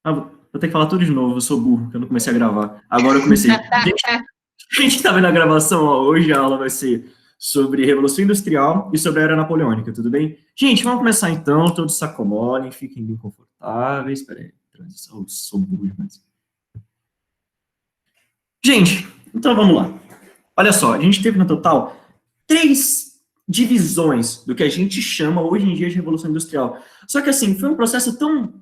Vou ter que falar tudo de novo, eu sou burro, que eu não comecei a gravar. Agora eu comecei. Gente, a gente tá vendo a gravação, ó, hoje a aula vai ser sobre Revolução Industrial e sobre a Era Napoleônica, tudo bem? Gente, vamos começar então, todos se acomodem, fiquem bem confortáveis. Espera aí, transição, eu sou burro demais. Gente, então vamos lá. Olha só, a gente teve no total 3 divisões do que a gente chama hoje em dia de Revolução Industrial. Só que assim, foi um processo tão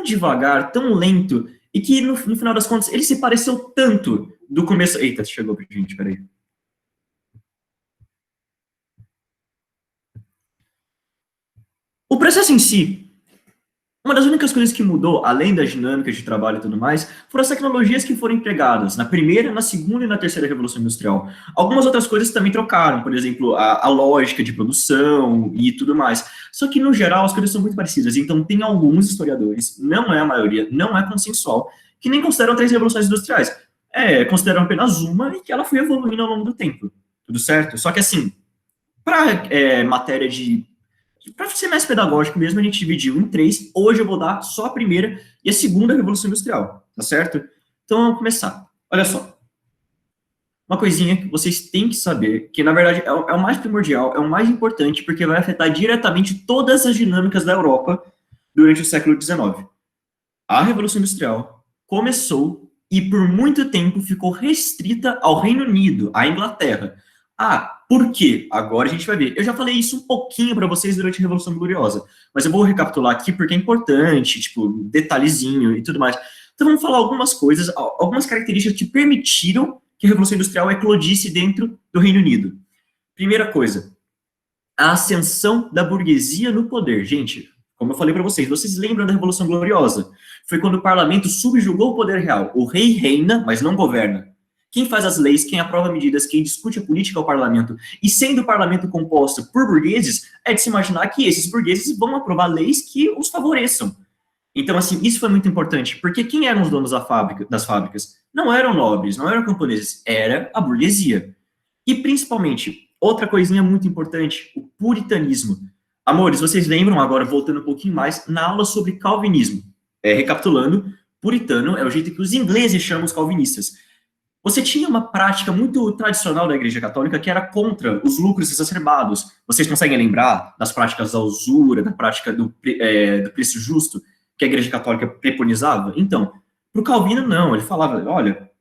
devagar, tão lento, e que no final das contas ele se pareceu tanto do começo. Eita, chegou pra gente, peraí. O processo em si, uma das únicas coisas que mudou, além das dinâmicas de trabalho e tudo mais, foram as tecnologias que foram empregadas na primeira, na segunda e na terceira Revolução Industrial. Algumas outras coisas também trocaram, por exemplo, a lógica de produção e tudo mais. Só que, no geral, as coisas são muito parecidas. Então, tem alguns historiadores, não é a maioria, não é consensual, que nem consideram 3 revoluções industriais. Consideram apenas uma e que ela foi evoluindo ao longo do tempo. Tudo certo? Só que, assim, para matéria de para ser mais pedagógico mesmo, a gente dividiu em 3. Hoje eu vou dar só a primeira e a segunda Revolução Industrial, tá certo? Então vamos começar. Olha só. Uma coisinha que vocês têm que saber, que na verdade é o mais primordial, é o mais importante, porque vai afetar diretamente todas as dinâmicas da Europa durante o século XIX. A Revolução Industrial começou e por muito tempo ficou restrita ao Reino Unido, à Inglaterra. Por quê? Agora a gente vai ver. Eu já falei isso um pouquinho para vocês durante a Revolução Gloriosa, mas eu vou recapitular aqui porque é importante, tipo, detalhezinho e tudo mais. Então vamos falar algumas coisas, algumas características que permitiram que a Revolução Industrial eclodisse dentro do Reino Unido. Primeira coisa, a ascensão da burguesia no poder. Gente, como eu falei para vocês lembram da Revolução Gloriosa? Foi quando o parlamento subjugou o poder real. O rei reina, mas não governa. Quem faz as leis, quem aprova medidas, quem discute a política é o parlamento. E sendo o parlamento composto por burgueses, é de se imaginar que esses burgueses vão aprovar leis que os favoreçam. Então, assim, isso foi muito importante, porque quem eram os donos das fábricas? Não eram nobres, não eram camponeses, era a burguesia. E, principalmente, outra coisinha muito importante, o puritanismo. Amores, vocês lembram, agora voltando um pouquinho mais, na aula sobre calvinismo. Recapitulando, puritano é o jeito que os ingleses chamam os calvinistas. Você tinha uma prática muito tradicional da Igreja Católica que era contra os lucros exacerbados. Vocês conseguem lembrar das práticas da usura, da prática do preço justo que a Igreja Católica preconizava? Então, para o Calvino, não. Ele falava, olha,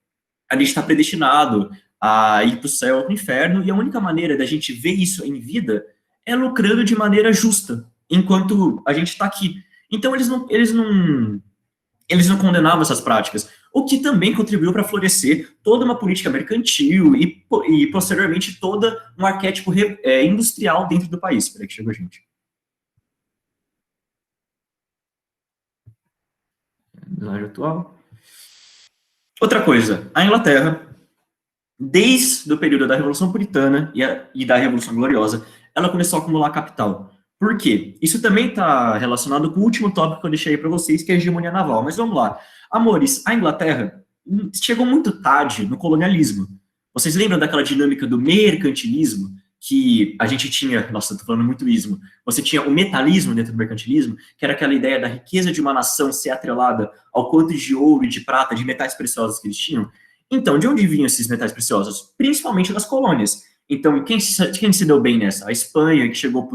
a gente está predestinado a ir para o céu ou para o inferno, e a única maneira da gente ver isso em vida é lucrando de maneira justa, enquanto a gente está aqui. Então, eles não condenavam essas práticas, o que também contribuiu para florescer toda uma política mercantil e posteriormente, todo um arquétipo industrial dentro do país. Espera que chegou a gente. Design atual. Outra coisa, a Inglaterra, desde o período da Revolução Puritana e da Revolução Gloriosa, ela começou a acumular capital. Por quê? Isso também está relacionado com o último tópico que eu deixei para vocês, que é a hegemonia naval. Mas vamos lá. Amores, a Inglaterra chegou muito tarde no colonialismo. Vocês lembram daquela dinâmica do mercantilismo que a gente tinha? Nossa, estou falando muito ismo. Você tinha o metalismo dentro do mercantilismo, que era aquela ideia da riqueza de uma nação ser atrelada ao quanto de ouro e de prata, de metais preciosos que eles tinham. Então, de onde vinham esses metais preciosos? Principalmente das colônias. Então, quem se deu bem nessa? A Espanha, que chegou,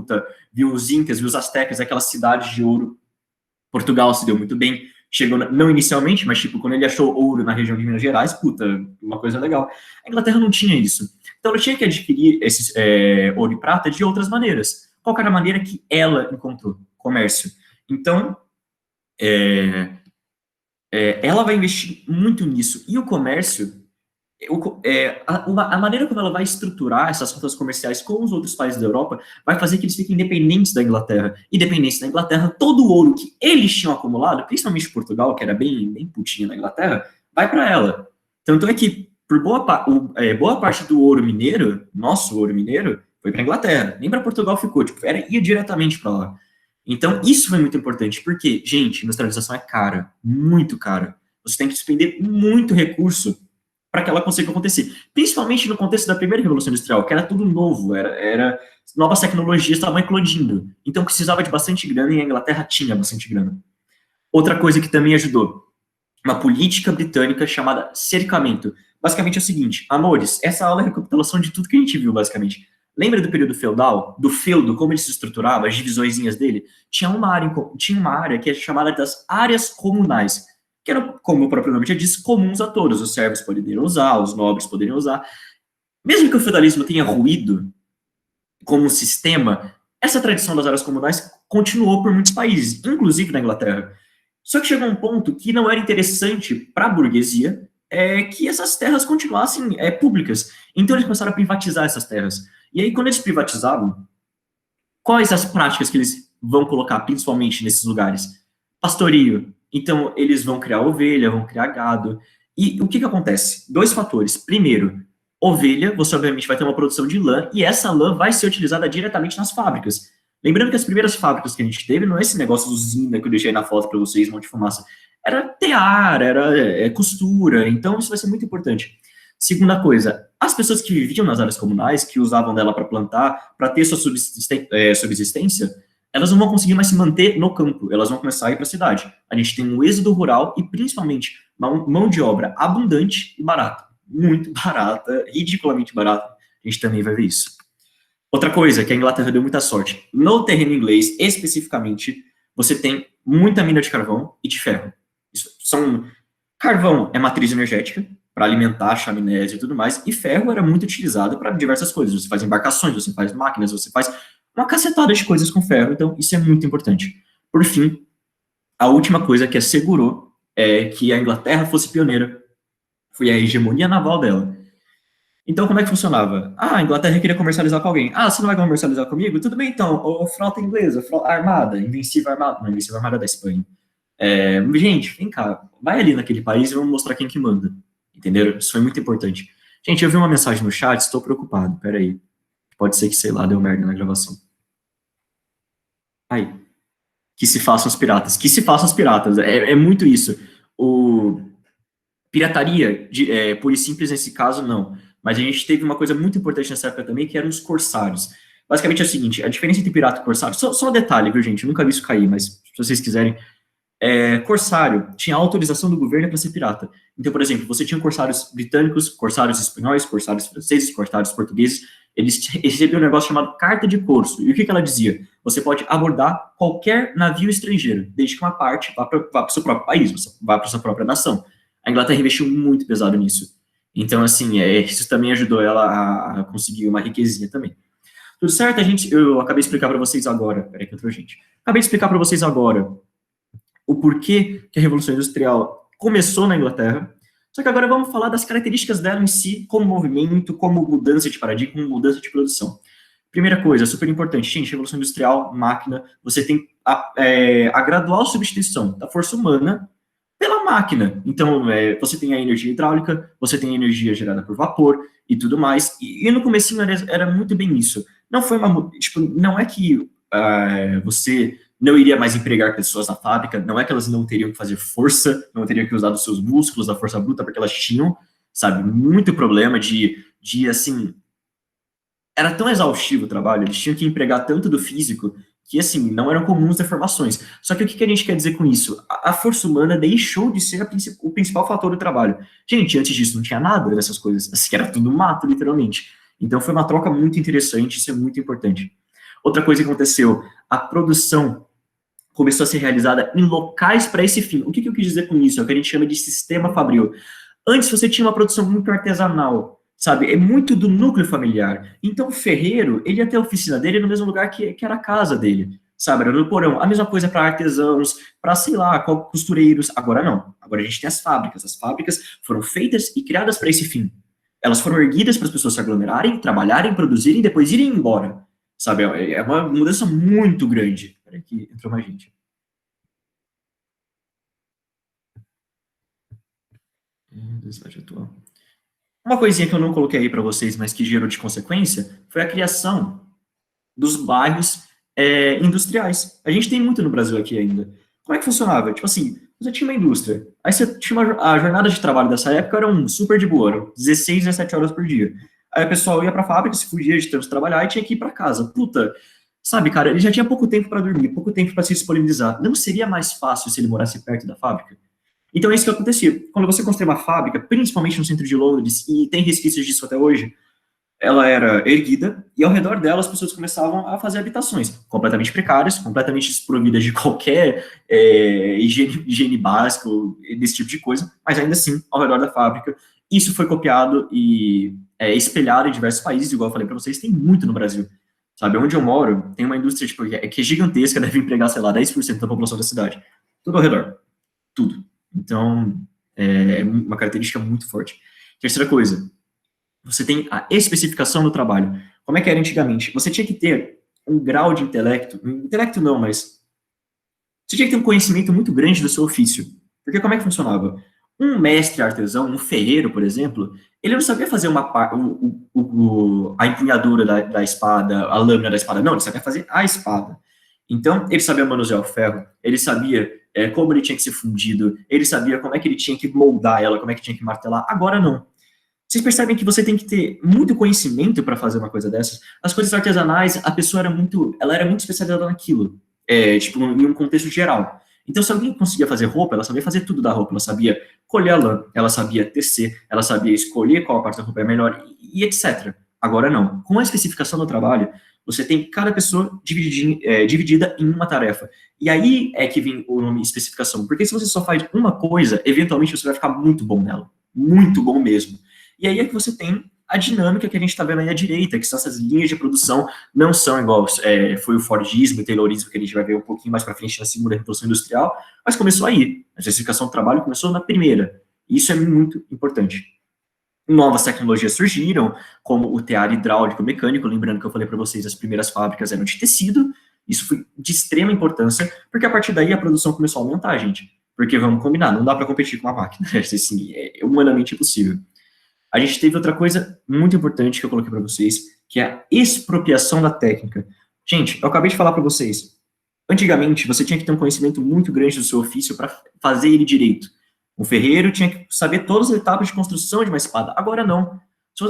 viu os incas, viu os astecas, aquelas cidades de ouro. Portugal se deu muito bem. Chegou, não inicialmente, mas, quando ele achou ouro na região de Minas Gerais, uma coisa legal. A Inglaterra não tinha isso. Então, ela tinha que adquirir esse ouro e prata de outras maneiras. Qual era a maneira que ela encontrou? Comércio. Então, ela vai investir muito nisso. E o comércio, a maneira como ela vai estruturar essas rotas comerciais com os outros países da Europa vai fazer que eles fiquem independentes da Inglaterra. E dependentes da Inglaterra, todo o ouro que eles tinham acumulado, principalmente Portugal, que era bem putinha na Inglaterra, vai para ela. Tanto é que, por boa parte do ouro mineiro, nosso ouro mineiro, foi para a Inglaterra. Nem para Portugal ficou, ia diretamente para lá. Então, isso foi muito importante, porque, gente, industrialização é cara, muito cara. Você tem que despender muito recurso para que ela consiga acontecer. Principalmente no contexto da primeira Revolução Industrial, que era tudo novo, era novas tecnologias estavam eclodindo. Então, precisava de bastante grana e a Inglaterra tinha bastante grana. Outra coisa que também ajudou, uma política britânica chamada cercamento. Basicamente é o seguinte, amores, essa aula é a recapitulação de tudo que a gente viu, basicamente. Lembra do período feudal, do feudo, como ele se estruturava, as divisõezinhas dele? Tinha uma área que é chamada das áreas comunais, que eram, como o próprio nome já diz, comuns a todos. Os servos poderiam usar, os nobres poderiam usar. Mesmo que o feudalismo tenha ruído como um sistema, essa tradição das áreas comunais continuou por muitos países, inclusive na Inglaterra. Só que chegou um ponto que não era interessante para a burguesia que essas terras continuassem públicas. Então eles começaram a privatizar essas terras. E aí, quando eles privatizavam, quais as práticas que eles vão colocar, principalmente nesses lugares? Pastorio. Então, eles vão criar ovelha, vão criar gado. E o que acontece? Dois fatores. Primeiro, ovelha, você obviamente vai ter uma produção de lã, e essa lã vai ser utilizada diretamente nas fábricas. Lembrando que as primeiras fábricas que a gente teve não é esse negócio de usina que eu deixei na foto para vocês, monte de fumaça. Era tear, era costura, então isso vai ser muito importante. Segunda coisa, as pessoas que viviam nas áreas comunais, que usavam dela para plantar, para ter sua subsistência, elas não vão conseguir mais se manter no campo, elas vão começar a ir para a cidade. A gente tem um êxodo rural e, principalmente, mão de obra abundante e barata. Muito barata, ridiculamente barata. A gente também vai ver isso. Outra coisa que a Inglaterra deu muita sorte. No terreno inglês, especificamente, você tem muita mina de carvão e de ferro. Carvão é matriz energética, para alimentar chaminés e tudo mais, e ferro era muito utilizado para diversas coisas. Você faz embarcações, você faz máquinas, você faz uma cacetada de coisas com ferro, então isso é muito importante. Por fim, a última coisa que assegurou que a Inglaterra fosse pioneira foi a hegemonia naval dela. Então, como é que funcionava? A Inglaterra queria comercializar com alguém. Você não vai comercializar comigo? Tudo bem, então. Frota inglesa, armada, invencível armada. Não, invencível armada da Espanha. Gente, vem cá. Vai ali naquele país e vamos mostrar quem que manda. Entenderam? Isso foi muito importante. Gente, eu vi uma mensagem no chat, estou preocupado. Peraí. Pode ser que, sei lá, deu merda na gravação. Aí. Que se façam os piratas. Que se façam os piratas. É muito isso. Pirataria, pura e simples nesse caso, não. Mas a gente teve uma coisa muito importante nessa época também, que eram os corsários. Basicamente é o seguinte, a diferença entre pirata e corsário, só um detalhe, viu, gente? Eu nunca vi isso cair, mas se vocês quiserem, corsário tinha autorização do governo para ser pirata. Então, por exemplo, você tinha corsários britânicos, corsários espanhóis, corsários franceses, corsários portugueses, eles recebiam um negócio chamado carta de corso. E o que ela dizia? Você pode abordar qualquer navio estrangeiro, desde que uma parte vá para o seu próprio país, vá para a sua própria nação. A Inglaterra investiu muito pesado nisso. Então, assim, isso também ajudou ela a conseguir uma riquezinha também. Tudo certo? Eu acabei de explicar para vocês agora. Peraí que entrou gente. Acabei de explicar para vocês agora o porquê que a Revolução Industrial começou na Inglaterra. Só que agora vamos falar das características dela em si, como movimento, como mudança de paradigma, como mudança de produção. Primeira coisa, super importante, gente, Revolução Industrial, máquina, você tem a gradual substituição da força humana pela máquina. Então, você tem a energia hidráulica, você tem a energia gerada por vapor e tudo mais. E no comecinho era muito bem isso. Não foi não é que você não iria mais empregar pessoas na fábrica, não é que elas não teriam que fazer força, não teriam que usar os seus músculos, da força bruta, porque elas tinham, sabe, muito problema de assim, era tão exaustivo o trabalho, eles tinham que empregar tanto do físico que, assim, não eram comuns deformações. Só que o que a gente quer dizer com isso? A força humana deixou de ser o principal fator do trabalho. Gente, antes disso não tinha nada dessas coisas, assim, era tudo mato, literalmente. Então foi uma troca muito interessante, isso é muito importante. Outra coisa que aconteceu, a produção começou a ser realizada em locais para esse fim. O que eu quis dizer com isso? É o que a gente chama de sistema fabril. Antes você tinha uma produção muito artesanal, sabe? É muito do núcleo familiar. Então o ferreiro, ele ia ter a oficina dele no mesmo lugar que era a casa dele, sabe? Era no porão. A mesma coisa para artesãos, para, sei lá, costureiros. Agora não. Agora a gente tem as fábricas. As fábricas foram feitas e criadas para esse fim. Elas foram erguidas para as pessoas se aglomerarem, trabalharem, produzirem e depois irem embora. Sabe, é uma mudança muito grande. Peraí que entrou mais gente. Uma coisinha que eu não coloquei aí para vocês, mas que gerou de consequência, foi a criação dos bairros industriais. A gente tem muito no Brasil aqui ainda. Como é que funcionava? Tipo assim, você tinha uma indústria, aí você tinha a jornada de trabalho dessa época era super de boa, eram 16, 17 horas por dia. Aí o pessoal ia pra fábrica, se fugia de tanto trabalhar e tinha que ir pra casa. Puta, sabe, cara, ele já tinha pouco tempo para dormir, pouco tempo para se disponibilizar. Não seria mais fácil se ele morasse perto da fábrica? Então é isso que acontecia. Quando você constrói uma fábrica, principalmente no centro de Londres, e tem resquícios disso até hoje, ela era erguida, e ao redor dela as pessoas começavam a fazer habitações completamente precárias, completamente desprovidas de qualquer higiene básica, desse tipo de coisa, mas ainda assim, ao redor da fábrica, isso foi copiado e espelhado em diversos países, igual eu falei para vocês, tem muito no Brasil. Sabe, onde eu moro, tem uma indústria tipo, que é gigantesca, deve empregar, sei lá, 10% da população da cidade. Tudo ao redor. Tudo. Então, é uma característica muito forte. Terceira coisa, você tem a especificação do trabalho. Como é que era antigamente? Você tinha que ter um grau de intelecto não, mas você tinha que ter um conhecimento muito grande do seu ofício. Porque como é que funcionava? Um mestre artesão, um ferreiro, por exemplo, ele não sabia fazer a empunhadura da espada, a lâmina da espada, não, ele sabia fazer a espada. Então, ele sabia manusear o ferro, ele sabia como ele tinha que ser fundido, ele sabia como é que ele tinha que moldar ela, como é que tinha que martelar. Agora não. Vocês percebem que você tem que ter muito conhecimento para fazer uma coisa dessas? As coisas artesanais, a pessoa ela era muito especializada naquilo, tipo, em um contexto geral. Então, se alguém conseguia fazer roupa, ela sabia fazer tudo da roupa, ela sabia colher a lã, ela sabia tecer, ela sabia escolher qual parte da roupa é melhor, e etc. Agora não. Com a especificação do trabalho, você tem cada pessoa dividida em uma tarefa. E aí é que vem o nome especificação, porque se você só faz uma coisa, eventualmente você vai ficar muito bom nela. Muito bom mesmo. E aí é que você tem a dinâmica que a gente está vendo aí à direita, que são essas linhas de produção, não são igual foi o Fordismo e Taylorismo, que a gente vai ver um pouquinho mais para frente na segunda Revolução Industrial, mas começou aí. A especificação do trabalho começou na primeira. E isso é muito importante. Novas tecnologias surgiram, como o tear hidráulico mecânico, lembrando que eu falei para vocês, as primeiras fábricas eram de tecido, isso foi de extrema importância, porque a partir daí a produção começou a aumentar, gente. Porque, vamos combinar, não dá para competir com a máquina, assim, é humanamente impossível. A gente teve outra coisa muito importante que eu coloquei para vocês, que é a expropriação da técnica. Gente, eu acabei de falar para vocês. Antigamente, você tinha que ter um conhecimento muito grande do seu ofício para fazer ele direito. O ferreiro tinha que saber todas as etapas de construção de uma espada. Agora não.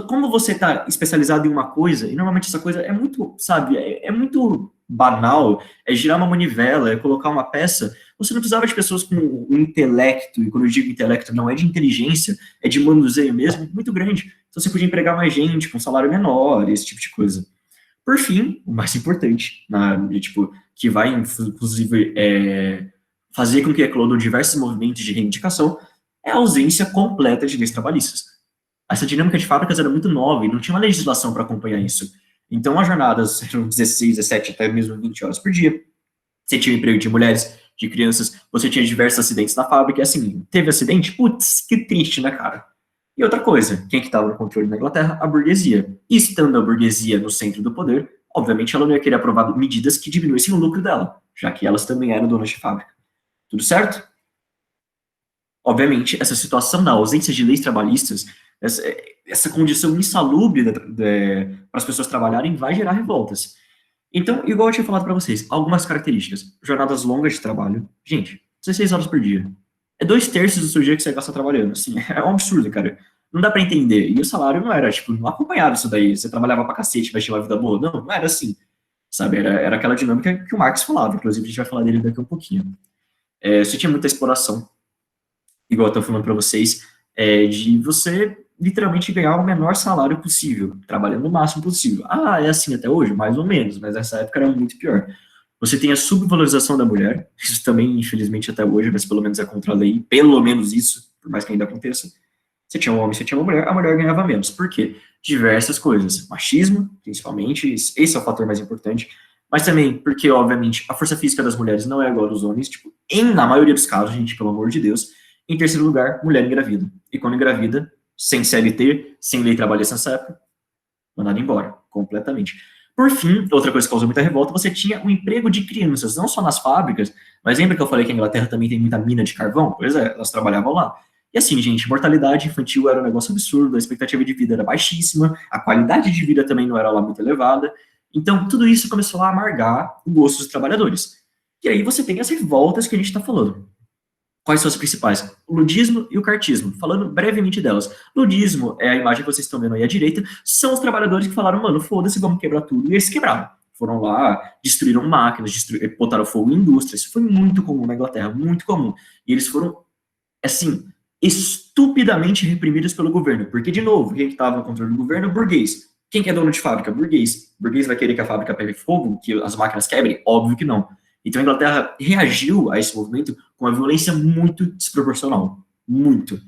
Como você está especializado em uma coisa, e normalmente essa coisa é muito, sabe, é muito banal, é girar uma manivela, é colocar uma peça, você não precisava de pessoas com um intelecto, e quando eu digo intelecto, não é de inteligência, é de manuseio mesmo, muito grande. Então você podia empregar mais gente, com um salário menor, esse tipo de coisa. Por fim, o mais importante, que vai, inclusive, fazer com que eclodam diversos movimentos de reivindicação, é a ausência completa de leis trabalhistas. Essa dinâmica de fábricas era muito nova e não tinha uma legislação para acompanhar isso. Então, as jornadas eram 16, 17, até mesmo 20 horas por dia. Você tinha o emprego de mulheres, de crianças, você tinha diversos acidentes na fábrica, e assim, teve acidente? Putz, que triste, né, cara? E outra coisa, quem que estava no controle na Inglaterra? A burguesia. E estando a burguesia no centro do poder, obviamente ela não ia querer aprovar medidas que diminuíssem o lucro dela, já que elas também eram donas de fábrica. Tudo certo? Obviamente, essa situação da ausência de leis trabalhistas, essa condição insalubre para as pessoas trabalharem, vai gerar revoltas. Então, igual eu tinha falado para vocês, algumas características. Jornadas longas de trabalho. Gente, 16 horas por dia. É 2/3 do seu dia que você gasta trabalhando. Assim, é um absurdo, cara. Não dá para entender. E o salário não era, tipo, não acompanhava isso daí. Você trabalhava pra cacete, vai ter uma vida boa. Não, não era assim. Sabe, era aquela dinâmica que o Marx falava. Inclusive, a gente vai falar dele daqui a um pouquinho. Você tinha muita exploração, igual eu tô falando para vocês, de você literalmente ganhar o menor salário possível, trabalhando o máximo possível. Ah, é assim até hoje? Mais ou menos, mas nessa época era muito pior. Você tem a subvalorização da mulher, isso também, infelizmente, até hoje, mas pelo menos é contra a lei, pelo menos isso, por mais que ainda aconteça. Você tinha um homem, você tinha uma mulher, a mulher ganhava menos. Por quê? Diversas coisas. Machismo, principalmente, esse é o fator mais importante, mas também porque, obviamente, a força física das mulheres não é igual a dos homens, tipo, na maioria dos casos, gente, pelo amor de Deus. Em terceiro lugar, mulher engravida. E quando engravida, sem CLT, sem lei trabalhista nessa época, mandada embora, completamente. Por fim, outra coisa que causou muita revolta, você tinha o emprego de crianças, não só nas fábricas, mas lembra que eu falei que a Inglaterra também tem muita mina de carvão? Pois é, elas trabalhavam lá. E assim, gente, mortalidade infantil era um negócio absurdo, a expectativa de vida era baixíssima, a qualidade de vida também não era lá muito elevada. Então, tudo isso começou a amargar o gosto dos trabalhadores. E aí você tem as revoltas que a gente está falando. Quais são as principais? O ludismo e o cartismo. Falando brevemente delas. Ludismo é a imagem que vocês estão vendo aí à direita, são os trabalhadores que falaram, mano, foda-se, vamos quebrar tudo. E eles quebraram. Foram lá, destruíram máquinas, botaram fogo em indústrias. Isso foi muito comum na Inglaterra, muito comum. E eles foram assim, estupidamente reprimidas pelo governo. Porque, de novo, quem estava no controle do governo? Burguês. Quem que é dono de fábrica? Burguês. Burguês vai querer que a fábrica pegue fogo, que as máquinas quebrem? Óbvio que não. Então a Inglaterra reagiu a esse movimento com uma violência muito desproporcional. Muito.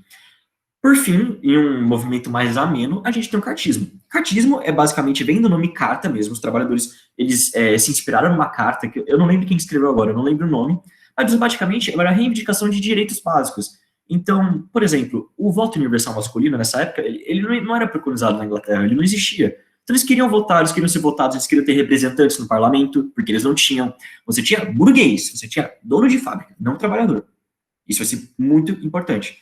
Por fim, em um movimento mais ameno, a gente tem o cartismo. Cartismo é basicamente, vem do nome carta mesmo, os trabalhadores, eles se inspiraram numa carta, que eu não lembro quem escreveu agora, eu não lembro o nome, mas basicamente era a reivindicação de direitos básicos. Então, por exemplo, o voto universal masculino, nessa época, ele não era preconizado na Inglaterra, ele não existia. Então eles queriam votar, eles queriam ser votados, eles queriam ter representantes no parlamento, porque eles não tinham. Você tinha burguês, você tinha dono de fábrica, não trabalhador. Isso vai ser muito importante.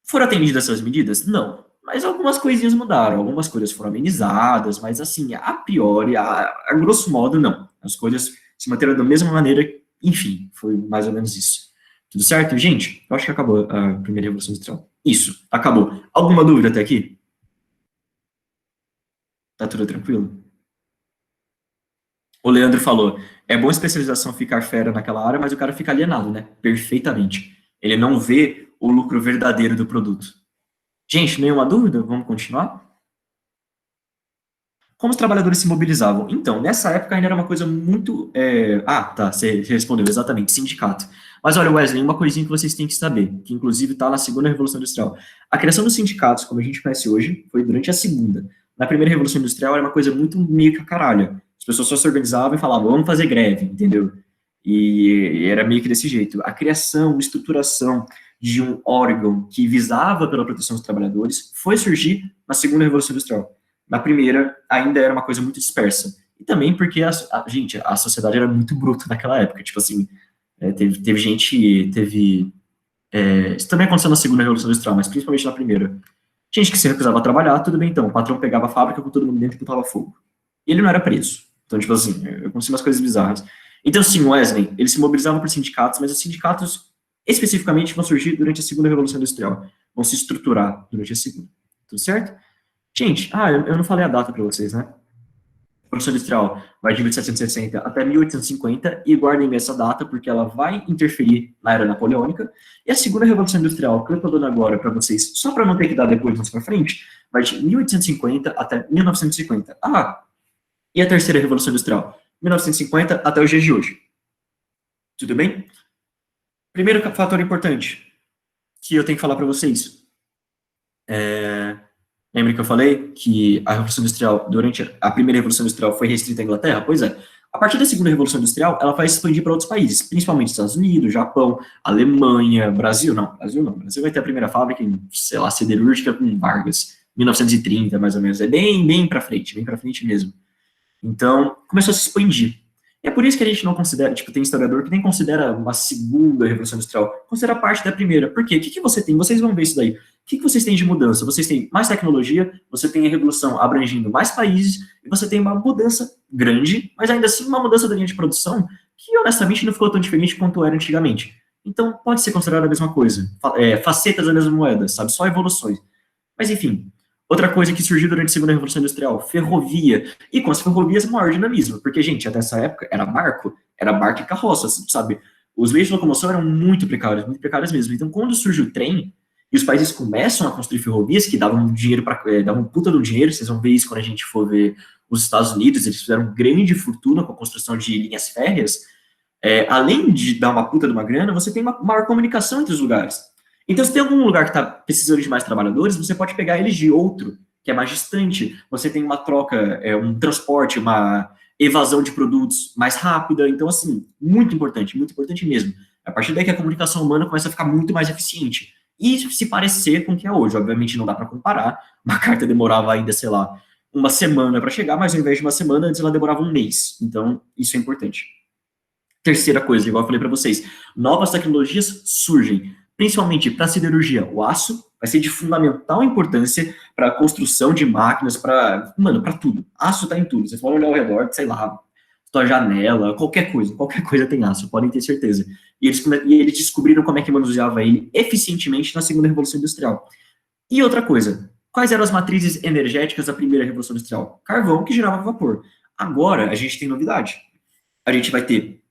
Foram atendidas essas medidas? Não. Mas algumas coisinhas mudaram, algumas coisas foram amenizadas, mas assim, a priori, a grosso modo, não. As coisas se manteram da mesma maneira, enfim, foi mais ou menos isso. Tudo certo, gente? Eu acho que acabou a primeira Revolução Industrial. Isso, acabou. Alguma dúvida até aqui? Tá tudo tranquilo? O Leandro falou, é bom especialização ficar fera naquela área, mas o cara fica alienado, né? Perfeitamente. Ele não vê o lucro verdadeiro do produto. Gente, nenhuma dúvida? Vamos continuar? Como os trabalhadores se mobilizavam? Então, nessa época ainda era uma coisa muito. Tá, você respondeu exatamente, sindicato. Mas olha, Wesley, uma coisinha que vocês têm que saber, que inclusive está na segunda Revolução Industrial. A criação dos sindicatos, como a gente conhece hoje, foi durante a segunda. Na primeira Revolução Industrial era uma coisa muito meio que a caralho. As pessoas só se organizavam e falavam, vamos fazer greve, entendeu? E era meio que desse jeito. A criação, estruturação de um órgão que visava pela proteção dos trabalhadores foi surgir na segunda Revolução Industrial. Na primeira, ainda era uma coisa muito dispersa. E também porque, gente, a sociedade era muito bruta naquela época. Tipo assim, teve gente, isso também aconteceu na segunda Revolução Industrial, mas principalmente na primeira. Gente que se recusava a trabalhar, tudo bem então. O patrão pegava a fábrica com todo mundo dentro e botava fogo. E ele não era preso. Então, tipo assim, aconteciam umas coisas bizarras. Então, sim, Wesley, eles se mobilizavam por sindicatos, mas os sindicatos, especificamente, vão surgir durante a segunda Revolução Industrial. Vão se estruturar durante a segunda. Tudo certo? Gente, eu não falei a data para vocês, né? A Revolução Industrial vai de 1760 até 1850, e guardem essa data, porque ela vai interferir na Era Napoleônica. E a Segunda Revolução Industrial, que eu estou dando agora para vocês, só para não ter que dar depois mais para frente, vai de 1850 até 1950. E a Terceira Revolução Industrial? 1950 até os dias de hoje. Tudo bem? Primeiro fator importante que eu tenho que falar para vocês. Lembra que eu falei que a Revolução Industrial, durante a primeira Revolução Industrial, foi restrita à Inglaterra? Pois é. A partir da segunda Revolução Industrial, ela vai se expandir para outros países, principalmente Estados Unidos, Japão, Alemanha, Brasil não. Brasil não. Brasil vai ter a primeira fábrica em, sei lá, siderúrgica com Vargas, 1930, mais ou menos. É bem para frente mesmo. Então, começou a se expandir. E é por isso que a gente não considera, tipo, tem historiador que nem considera uma segunda Revolução Industrial, considera parte da primeira. Por quê? O que você tem? Vocês vão ver isso daí. O que vocês têm de mudança? Vocês têm mais tecnologia, você tem a revolução abrangindo mais países, e você tem uma mudança grande, mas ainda assim uma mudança da linha de produção que, honestamente, não ficou tão diferente quanto era antigamente. Então, pode ser considerada a mesma coisa. Facetas da mesma moeda, sabe? Só evoluções. Mas, enfim, outra coisa que surgiu durante a Segunda Revolução Industrial, ferrovia. E com as ferrovias, maior dinamismo. Porque, gente, até essa época, era barco e carroça, sabe? Os meios de locomoção eram muito precários mesmo. Então, quando surge o trem, e os países começam a construir ferrovias que davam dinheiro davam puta do dinheiro, vocês vão ver isso quando a gente for ver os Estados Unidos, eles fizeram grande fortuna com a construção de linhas férreas. Além de dar uma puta de uma grana, você tem uma maior comunicação entre os lugares. Então, se tem algum lugar que está precisando de mais trabalhadores, você pode pegar eles de outro, que é mais distante. Você tem uma troca, um transporte, uma evasão de produtos mais rápida. Então, assim, muito importante mesmo. A partir daí que a comunicação humana começa a ficar muito mais eficiente. E se parecer com o que é hoje. Obviamente não dá para comparar. Uma carta demorava ainda, sei lá, uma semana para chegar, mas ao invés de uma semana, antes ela demorava um mês. Então, isso é importante. Terceira coisa, igual eu falei para vocês, novas tecnologias surgem, principalmente para a siderurgia. O aço vai ser de fundamental importância para a construção de máquinas, para tudo. Aço está em tudo. Vocês podem olhar ao redor, sei lá, sua janela, qualquer coisa tem aço, podem ter certeza. E eles descobriram como é que manuseava ele eficientemente na segunda Revolução Industrial. E outra coisa, quais eram as matrizes energéticas da primeira Revolução Industrial? Carvão, que gerava vapor. Agora, a gente tem novidade. A gente vai ter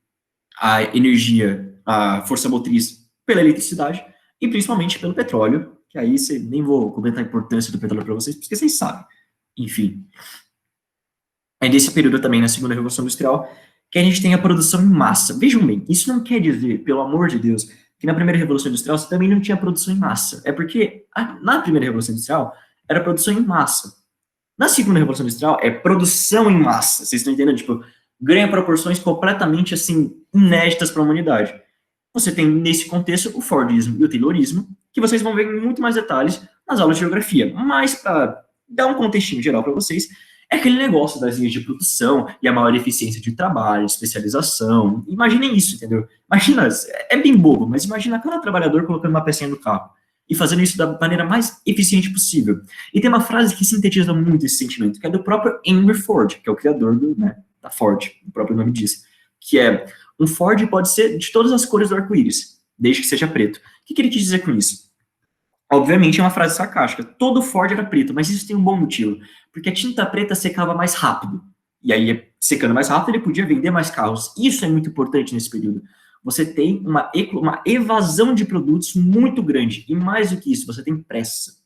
a energia, a força motriz pela eletricidade, e principalmente pelo petróleo, que aí nem vou comentar a importância do petróleo para vocês, porque vocês sabem. Enfim, é nesse período também, na segunda Revolução Industrial, que a gente tem a produção em massa. Vejam bem, isso não quer dizer, pelo amor de Deus, que na primeira Revolução Industrial você também não tinha produção em massa. É porque na primeira Revolução Industrial era produção em massa. Na segunda Revolução Industrial é produção em massa. Vocês estão entendendo? Tipo, ganha proporções completamente, assim, inéditas para a humanidade. Você tem, nesse contexto, o Fordismo e o Taylorismo, que vocês vão ver em muito mais detalhes nas aulas de geografia. Mas, para dar um contextinho geral para vocês, é aquele negócio das linhas de produção e a maior eficiência de trabalho, especialização. Imaginem isso, entendeu? Imagina, é bem bobo, mas imagina cada trabalhador colocando uma pecinha no carro e fazendo isso da maneira mais eficiente possível. E tem uma frase que sintetiza muito esse sentimento, que é do próprio Henry Ford, que é o criador da Ford, o próprio nome diz, que é: um Ford pode ser de todas as cores do arco-íris, desde que seja preto. O que ele quis dizer com isso? Obviamente é uma frase sarcástica. Todo Ford era preto, mas isso tem um bom motivo. Porque a tinta preta secava mais rápido. E aí, secando mais rápido, ele podia vender mais carros. Isso é muito importante nesse período. Você tem uma evasão de produtos muito grande. E mais do que isso, você tem pressa.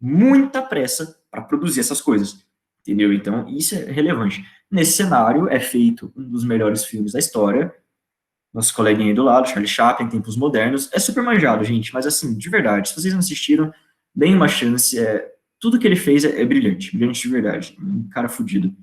Muita pressa para produzir essas coisas. Entendeu? Então, isso é relevante. Nesse cenário, é feito um dos melhores filmes da história. Nosso coleguinha aí do lado, Charlie Chaplin, Tempos Modernos. É super manjado, gente, mas assim, de verdade, se vocês não assistiram, deem uma chance. Tudo que ele fez é brilhante, brilhante de verdade. Um cara fudido.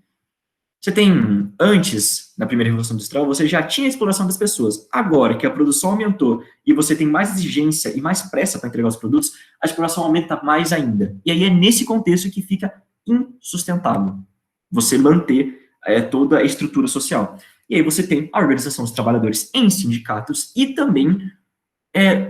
Você tem, antes, na primeira Revolução Industrial, você já tinha a exploração das pessoas. Agora que a produção aumentou e você tem mais exigência e mais pressa para entregar os produtos, a exploração aumenta mais ainda. E aí é nesse contexto que fica insustentável você manter toda a estrutura social. E aí você tem a organização dos trabalhadores em sindicatos e também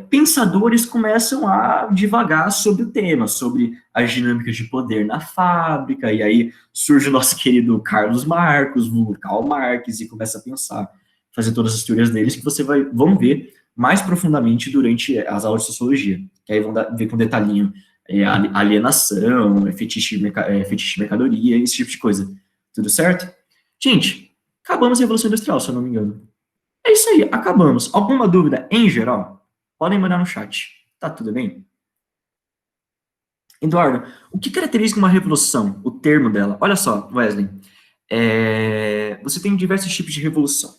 pensadores começam a divagar sobre o tema, sobre as dinâmicas de poder na fábrica, e aí surge o nosso querido Carlos Marcos, o Karl Marx, e começa a pensar, fazer todas as teorias deles, que vão ver mais profundamente durante as aulas de sociologia, que aí vão ver com detalhinho alienação, fetiche mercadoria, esse tipo de coisa. Tudo certo? Gente, acabamos a Revolução Industrial, se eu não me engano. É isso aí, acabamos. Alguma dúvida em geral? Podem mandar no chat. Tá tudo bem? Eduardo, o que caracteriza uma revolução? O termo dela. Olha só, Wesley. Você tem diversos tipos de revolução.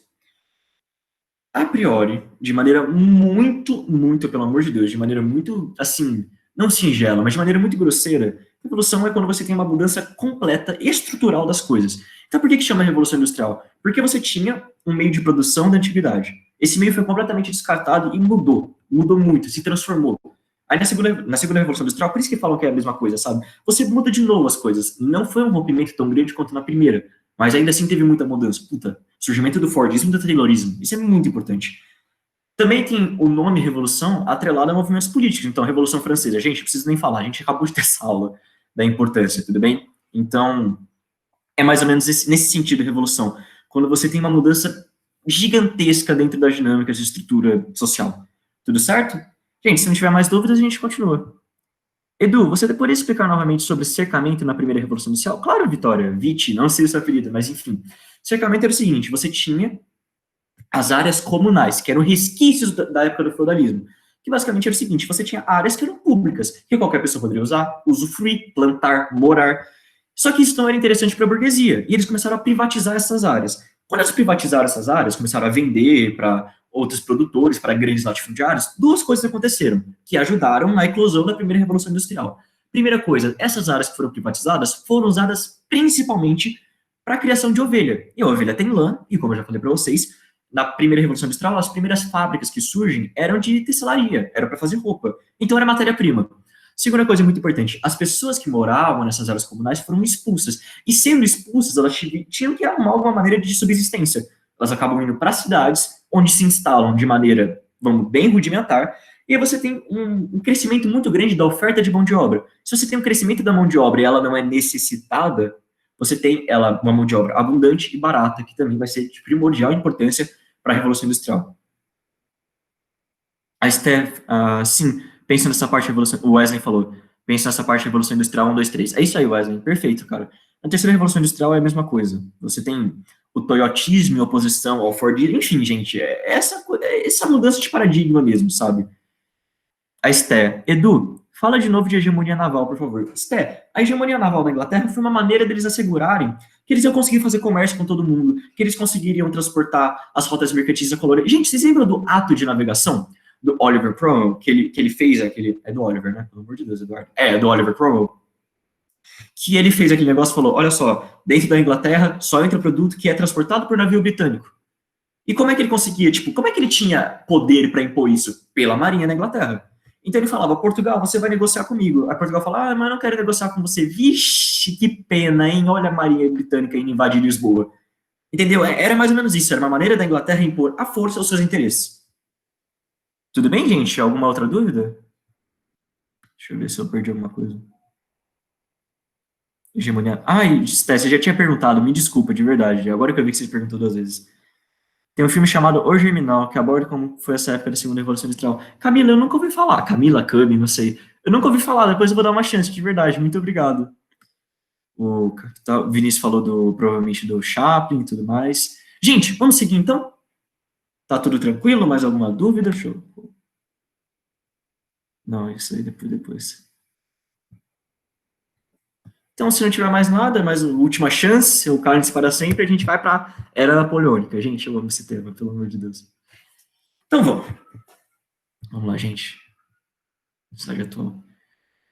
A priori, de maneira muito, muito, pelo amor de Deus, de maneira muito, assim, não singela, mas de maneira muito grosseira, revolução é quando você tem uma mudança completa, estrutural das coisas. Então, por que chama Revolução Industrial? Porque você tinha um meio de produção da antiguidade. Esse meio foi completamente descartado e mudou muito, se transformou. Aí, na segunda Revolução Industrial, por isso que falam que é a mesma coisa, sabe? Você muda de novo as coisas. Não foi um rompimento tão grande quanto na primeira, mas ainda assim teve muita mudança. Puta, surgimento do Fordismo e do Taylorismo. Isso é muito importante. Também tem o nome Revolução atrelado a movimentos políticos. Então, a Revolução Francesa, gente, não preciso nem falar, a gente acabou de ter essa aula da importância, tudo bem? Então, é mais ou menos nesse sentido, Revolução. Quando você tem uma mudança gigantesca dentro das dinâmicas de estrutura social. Tudo certo? Gente, se não tiver mais dúvidas, a gente continua. Edu, você poderia explicar novamente sobre cercamento na primeira Revolução Industrial? Claro, Vitória, Viti, não sei o seu apelido, mas enfim. Cercamento era o seguinte, você tinha as áreas comunais, que eram resquícios da época do feudalismo, que basicamente era o seguinte, você tinha áreas que eram públicas, que qualquer pessoa poderia usar, usufruir, plantar, morar. Só que isso não era interessante para a burguesia, e eles começaram a privatizar essas áreas. Quando eles privatizaram essas áreas, começaram a vender para outros produtores, para grandes latifundiários, duas coisas aconteceram, que ajudaram na eclosão da primeira Revolução Industrial. Primeira coisa, essas áreas que foram privatizadas foram usadas principalmente para a criação de ovelha. E a ovelha tem lã, e como eu já falei para vocês, na primeira Revolução Industrial, as primeiras fábricas que surgem eram de tecelaria, era para fazer roupa. Então era matéria-prima. Segunda coisa muito importante, as pessoas que moravam nessas áreas comunais foram expulsas. E sendo expulsas, elas tinham que arrumar alguma maneira de subsistência. Elas acabam indo para cidades, onde se instalam de maneira, vamos, bem rudimentar, e aí você tem um crescimento muito grande da oferta de mão de obra. Se você tem um crescimento da mão de obra e ela não é necessitada, você tem uma mão de obra abundante e barata, que também vai ser de primordial importância para a Revolução Industrial. A Steph, sim, pensa nessa parte da Revolução, o Wesley falou, pensa nessa parte da Revolução Industrial 1, 2, 3. É isso aí, Wesley, perfeito, cara. Na terceira Revolução Industrial é a mesma coisa. Você tem o toyotismo em oposição ao Fordismo, enfim, gente, essa mudança de paradigma mesmo, sabe? A Esté, Edu, fala de novo de hegemonia naval, por favor. Esté, a hegemonia naval da Inglaterra foi uma maneira deles assegurarem que eles iam conseguir fazer comércio com todo mundo, que eles conseguiriam transportar as rotas mercantis a colônia. Gente, vocês lembram do ato de navegação do Oliver Cromwell, que ele fez aquele... É do Oliver, né? Pelo amor de Deus, Eduardo. É do Oliver Cromwell. Que ele fez aquele negócio e falou, olha só, dentro da Inglaterra só entra produto que é transportado por navio britânico. E como é que ele conseguia, tipo, como é que ele tinha poder para impor isso? Pela Marinha da Inglaterra. Então ele falava, Portugal, você vai negociar comigo. Aí Portugal falava, mas eu não quero negociar com você. Vixe, que pena, hein? Olha a Marinha Britânica indo invadir Lisboa. Entendeu? Era mais ou menos isso, era uma maneira da Inglaterra impor à força os seus interesses. Tudo bem, gente? Alguma outra dúvida? Deixa eu ver se eu perdi alguma coisa. Hegemonia... Ai, Sté, você já tinha perguntado, me desculpa, de verdade. Agora que eu vi que você perguntou 2 vezes. Tem um filme chamado O Germinal, que aborda como foi essa época da Segunda Revolução Industrial. Camila, eu nunca ouvi falar. Camila, Cami, não sei. Eu nunca ouvi falar, depois eu vou dar uma chance, de verdade. Muito obrigado. O Vinícius falou provavelmente do Chaplin e tudo mais. Gente, vamos seguir então? Tá tudo tranquilo? Mais alguma dúvida? Show. Não, isso aí depois. Então, se não tiver mais nada, mais uma última chance, o Cálice para sempre, a gente vai para Era Napoleônica. Gente, eu amo esse tema, pelo amor de Deus. Então, vamos. Vamos lá, gente. Slide atual.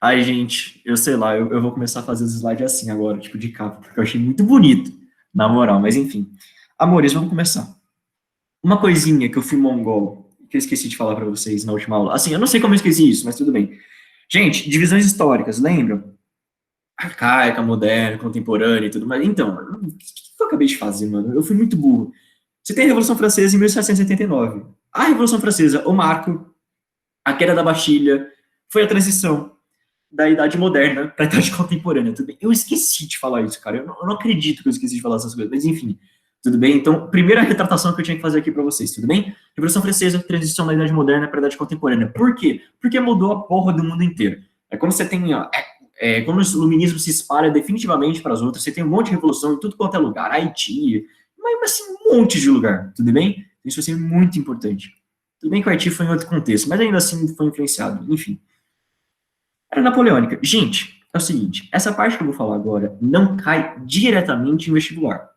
Ai, gente, eu sei lá, eu vou começar a fazer os slides assim agora, tipo de capa, porque eu achei muito bonito, na moral, mas enfim. Amores, vamos começar. Uma coisinha que eu fui mongol, que eu esqueci de falar para vocês na última aula. Assim, eu não sei como eu esqueci isso, mas tudo bem. Gente, divisões históricas, lembram? Arcaica, moderna, contemporânea e tudo mais. Então, o que eu acabei de fazer, mano? Eu fui muito burro. Você tem a Revolução Francesa em 1789. A Revolução Francesa, o marco, a queda da Bastilha, foi a transição da Idade Moderna para a Idade Contemporânea. Tudo bem? Eu esqueci de falar isso, cara. Eu não acredito que eu esqueci de falar essas coisas, mas enfim. Tudo bem? Então, primeira retratação que eu tinha que fazer aqui para vocês, tudo bem? Revolução Francesa, transição da Idade Moderna para a Idade Contemporânea. Por quê? Porque mudou a porra do mundo inteiro. É quando você tem, ó, quando o iluminismo se espalha definitivamente para as outras, você tem um monte de revolução em tudo quanto é lugar, Haiti, mas assim, um monte de lugar, tudo bem? Isso vai ser muito importante. Tudo bem que o Haiti foi em outro contexto, mas ainda assim foi influenciado, enfim. Era napoleônica. Gente, é o seguinte, essa parte que eu vou falar agora não cai diretamente em vestibular.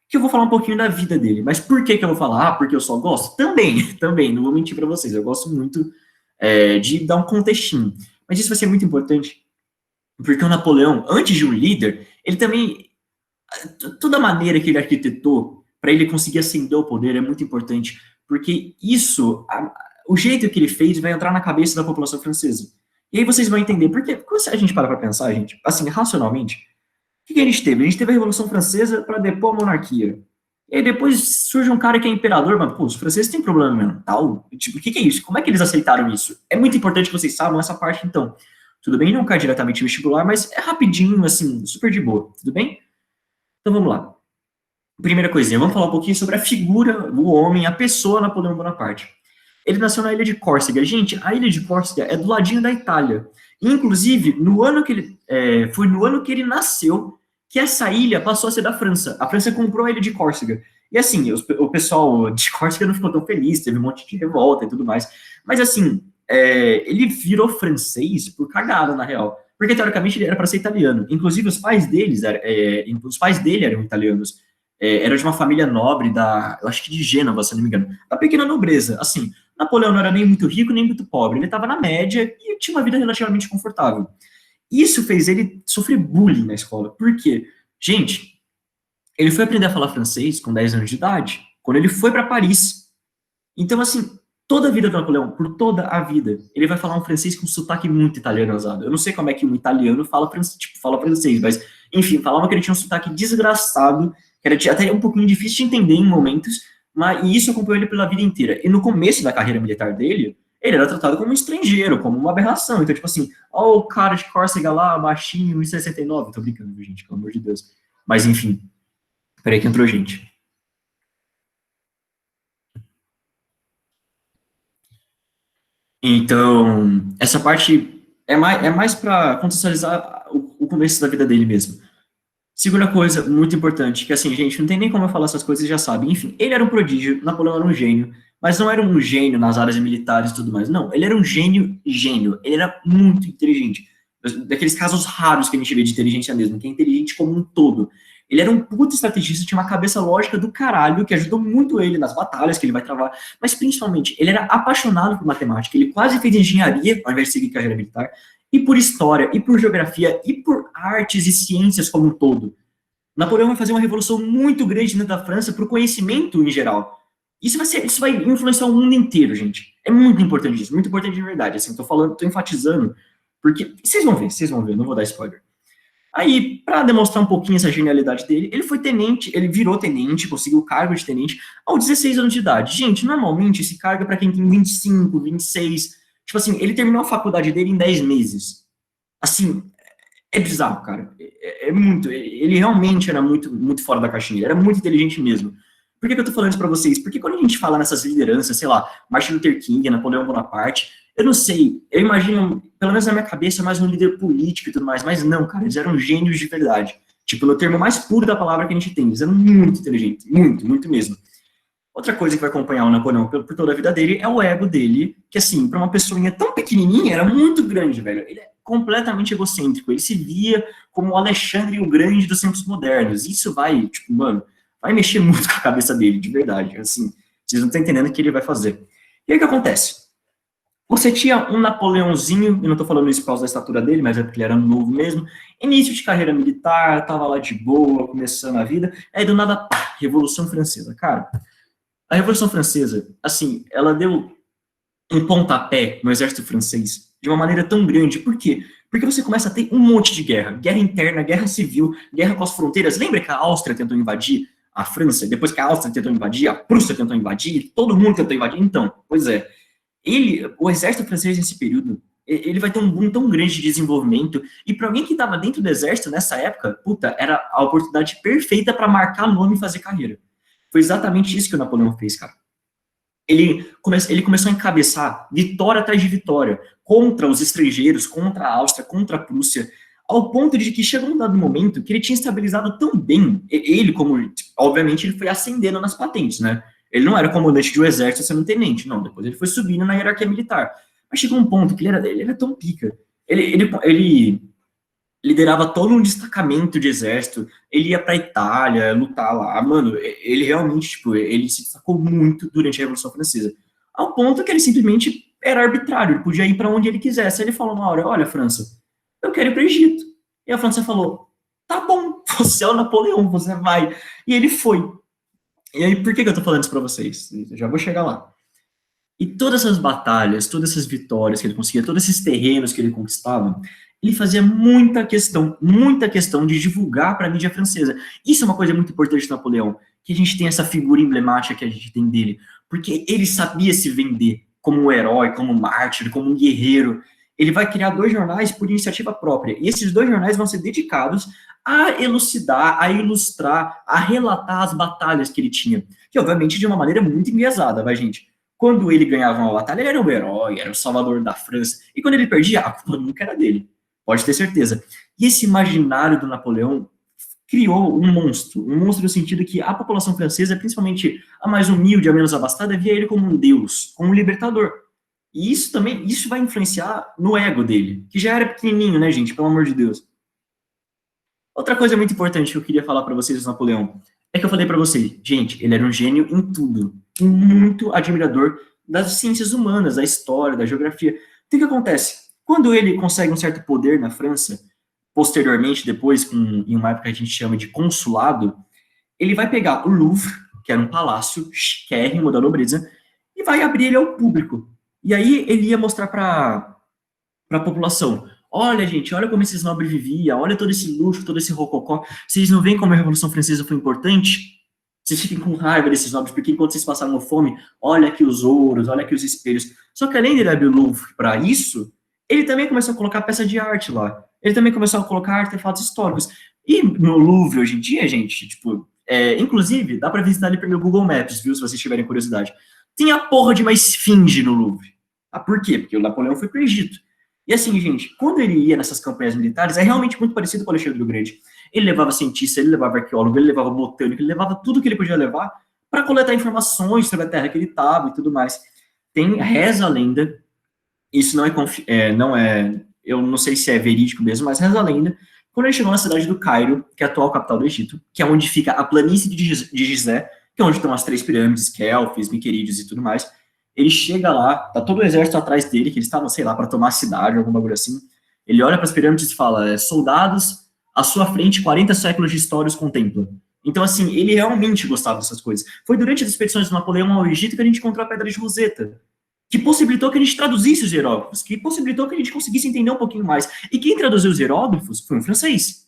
Que eu vou falar um pouquinho da vida dele, mas por que eu vou falar? Ah, porque eu só gosto? Também, não vou mentir para vocês, eu gosto muito de dar um contextinho. Mas isso vai ser muito importante, porque o Napoleão, antes de um líder, ele também, toda a maneira que ele arquitetou para ele conseguir ascender ao poder é muito importante, porque isso, o jeito que ele fez vai entrar na cabeça da população francesa. E aí vocês vão entender, porque quando a gente para pra pensar, gente, assim, racionalmente, o que a gente teve? A gente teve a Revolução Francesa para depor a monarquia. E aí depois surge um cara que é imperador, mas, pô, os franceses têm problema mental? Tipo, o que é isso? Como é que eles aceitaram isso? É muito importante que vocês saibam essa parte, então. Tudo bem? Não cai diretamente no vestibular, mas é rapidinho, assim, super de boa. Tudo bem? Então vamos lá. Primeira coisinha, vamos falar um pouquinho sobre a figura, o homem, a pessoa Napoleão Bonaparte. Ele nasceu na ilha de Córcega. Gente, a ilha de Córcega é do ladinho da Itália. Inclusive, foi no ano que ele nasceu que essa ilha passou a ser da França. A França comprou a ilha de Córcega. E assim, o pessoal de Córcega não ficou tão feliz, teve um monte de revolta e tudo mais. Mas assim, ele virou francês por cagada, na real. Porque, teoricamente, ele era para ser italiano. Inclusive, os pais dele eram italianos. Era de uma família nobre eu acho que de Gênova, se não me engano. Da pequena nobreza, assim. Napoleão não era nem muito rico, nem muito pobre. Ele estava na média e tinha uma vida relativamente confortável. Isso fez ele sofrer bullying na escola. Por quê? Gente, ele foi aprender a falar francês com 10 anos de idade, quando ele foi para Paris. Então, assim, toda a vida do Napoleão, por toda a vida, ele vai falar um francês com sotaque muito italianizado. Eu não sei como é que um italiano fala francês, mas, enfim, falavam que ele tinha um sotaque desgraçado, que era até um pouquinho difícil de entender em momentos, e isso acompanhou ele pela vida inteira. E no começo da carreira militar dele, ele era tratado como um estrangeiro, como uma aberração. Então, tipo assim, ó, o cara de Córcega lá, baixinho, 1,69. Tô brincando, gente, pelo amor de Deus. Mas, enfim. Peraí que entrou gente. Então, essa parte é mais para contextualizar o começo da vida dele mesmo. Segunda coisa, muito importante, que assim, gente, não tem nem como eu falar essas coisas, vocês já sabem. Enfim, ele era um prodígio, Napoleão era um gênio, mas não era um gênio nas áreas militares e tudo mais. Não, ele era um gênio, gênio. Ele era muito inteligente. Daqueles casos raros que a gente vê de inteligência mesmo, que é inteligente como um todo. Ele era um puto estrategista, tinha uma cabeça lógica do caralho, que ajudou muito ele nas batalhas que ele vai travar, mas principalmente, ele era apaixonado por matemática, ele quase fez engenharia, ao invés de seguir carreira militar, e por história, e por geografia, e por artes e ciências como um todo. Napoleão vai fazer uma revolução muito grande dentro da França para o conhecimento em geral. Isso vai influenciar o mundo inteiro, gente. É muito importante isso, muito importante de verdade. Assim, tô enfatizando, porque vocês vão ver, não vou dar spoiler. Aí, para demonstrar um pouquinho essa genialidade dele, ele foi tenente, ele virou tenente, conseguiu o cargo de tenente aos 16 anos de idade. Gente, normalmente esse cargo é para quem tem 25, 26. Tipo assim, ele terminou a faculdade dele em 10 meses. Assim, é bizarro, cara. É muito. Ele realmente era muito, muito fora da caixinha. Ele era muito inteligente mesmo. Por que eu tô falando isso pra vocês? Porque quando a gente fala nessas lideranças, sei lá, Martin Luther King, Napoleão Bonaparte, eu não sei, eu imagino, pelo menos na minha cabeça, mais um líder político e tudo mais, mas não, cara, eles eram gênios de verdade. Tipo, no termo mais puro da palavra que a gente tem, eles eram muito inteligentes, muito, muito mesmo. Outra coisa que vai acompanhar o Napoleão por toda a vida dele é o ego dele, que assim, para uma pessoinha tão pequenininha, era muito grande, velho. Ele é completamente egocêntrico, ele se via como o Alexandre o Grande dos tempos modernos. Isso vai, tipo, mano, vai mexer muito com a cabeça dele, de verdade. Assim, vocês não estão entendendo o que ele vai fazer. E aí o que acontece? Você tinha um Napoleãozinho, eu não tô falando isso por causa da estatura dele, mas é porque ele era novo mesmo, início de carreira militar, tava lá de boa, começando a vida, aí do nada, pá, Revolução Francesa. Cara, a Revolução Francesa, assim, ela deu um pontapé no exército francês de uma maneira tão grande. Por quê? Porque você começa a ter um monte de guerra. Guerra interna, guerra civil, guerra com as fronteiras. Lembra que a Áustria tentou invadir a França? Depois que a Áustria tentou invadir, a Prússia tentou invadir, todo mundo tentou invadir. Então, pois é. O exército francês nesse período, ele vai ter um boom tão grande de desenvolvimento, e para alguém que estava dentro do exército nessa época, puta, era a oportunidade perfeita para marcar nome e fazer carreira. Foi exatamente isso que o Napoleão fez, cara. Ele começou a encabeçar vitória atrás de vitória contra os estrangeiros, contra a Áustria, contra a Prússia, ao ponto de que chegou um dado momento que ele tinha estabilizado tão bem, ele como, obviamente, ele foi ascendendo nas patentes, né? Ele não era comandante de um exército sendo tenente, não, depois ele foi subindo na hierarquia militar. Mas chegou um ponto que ele era tão pica, ele liderava todo um destacamento de exército, ele ia pra Itália lutar lá, mano, ele realmente, tipo, ele se destacou muito durante a Revolução Francesa, ao ponto que ele simplesmente era arbitrário, ele podia ir para onde ele quisesse. Ele falou uma hora, olha, França, eu quero ir para o Egito. E a França falou, tá bom, você é o Napoleão, você vai. E ele foi. E aí, por que eu tô falando isso para vocês? Eu já vou chegar lá. E todas essas batalhas, todas essas vitórias que ele conseguia, todos esses terrenos que ele conquistava, ele fazia muita questão de divulgar para a mídia francesa. Isso é uma coisa muito importante de Napoleão, que a gente tem essa figura emblemática que a gente tem dele, porque ele sabia se vender como um herói, como um mártir, como um guerreiro. Ele vai criar 2 jornais por iniciativa própria, e esses 2 jornais vão ser dedicados a elucidar, a ilustrar, a relatar as batalhas que ele tinha, que obviamente de uma maneira muito enviesada, vai, gente? Quando ele ganhava uma batalha, ele era o herói, era o salvador da França. E quando ele perdia, a culpa nunca era dele. Pode ter certeza. E esse imaginário do Napoleão criou um monstro no sentido que a população francesa, principalmente a mais humilde, a menos abastada, via ele como um deus, como um libertador. E isso vai influenciar no ego dele, que já era pequenininho, né, gente? Pelo amor de Deus. Outra coisa muito importante que eu queria falar para vocês do Napoleão é que eu falei para vocês, gente, ele era um gênio em tudo, muito admirador das ciências humanas, da história, da geografia. Então, o que acontece? Quando ele consegue um certo poder na França, posteriormente, depois, em uma época que a gente chama de consulado, ele vai pegar o Louvre, que era um palácio chiquérrimo da nobreza, e vai abrir ele ao público. E aí ele ia mostrar para a população, olha, gente, olha como esses nobres viviam, olha todo esse luxo, todo esse rococó, vocês não veem como a Revolução Francesa foi importante? Vocês fiquem com raiva desses nobres, porque enquanto vocês passaram fome, olha aqui os ouros, olha aqui os espelhos. Só que além de ele abrir o Louvre para isso, ele também começou a colocar peça de arte lá. Ele também começou a colocar artefatos históricos. E no Louvre, hoje em dia, gente, tipo, inclusive, dá para visitar ali pelo Google Maps, viu, se vocês tiverem curiosidade. Tem a porra de uma esfinge no Louvre. Ah, por quê? Porque o Napoleão foi pro Egito. E assim, gente, quando ele ia nessas campanhas militares, é realmente muito parecido com o Alexandre o Grande. Ele levava cientista, ele levava arqueólogo, ele levava botânico, ele levava tudo que ele podia levar para coletar informações sobre a terra que ele estava e tudo mais. Reza a lenda, isso não é, eu não sei se é verídico mesmo, mas reza a lenda, quando ele chegou na cidade do Cairo, que é a atual capital do Egito, que é onde fica a planície de Gizé, que é onde estão as 3 pirâmides, Kelfis, Miquerides e tudo mais, ele chega lá, tá todo o exército atrás dele, que eles estavam, sei lá, para tomar a cidade, algum bagulho assim, ele olha para as pirâmides e fala, soldados, à sua frente, 40 séculos de história os contemplam. Então, assim, ele realmente gostava dessas coisas. Foi durante as expedições de Napoleão ao Egito que a gente encontrou a Pedra de Roseta, que possibilitou que a gente traduzisse os hieróglifos, que possibilitou que a gente conseguisse entender um pouquinho mais. E quem traduziu os hieróglifos foi um francês.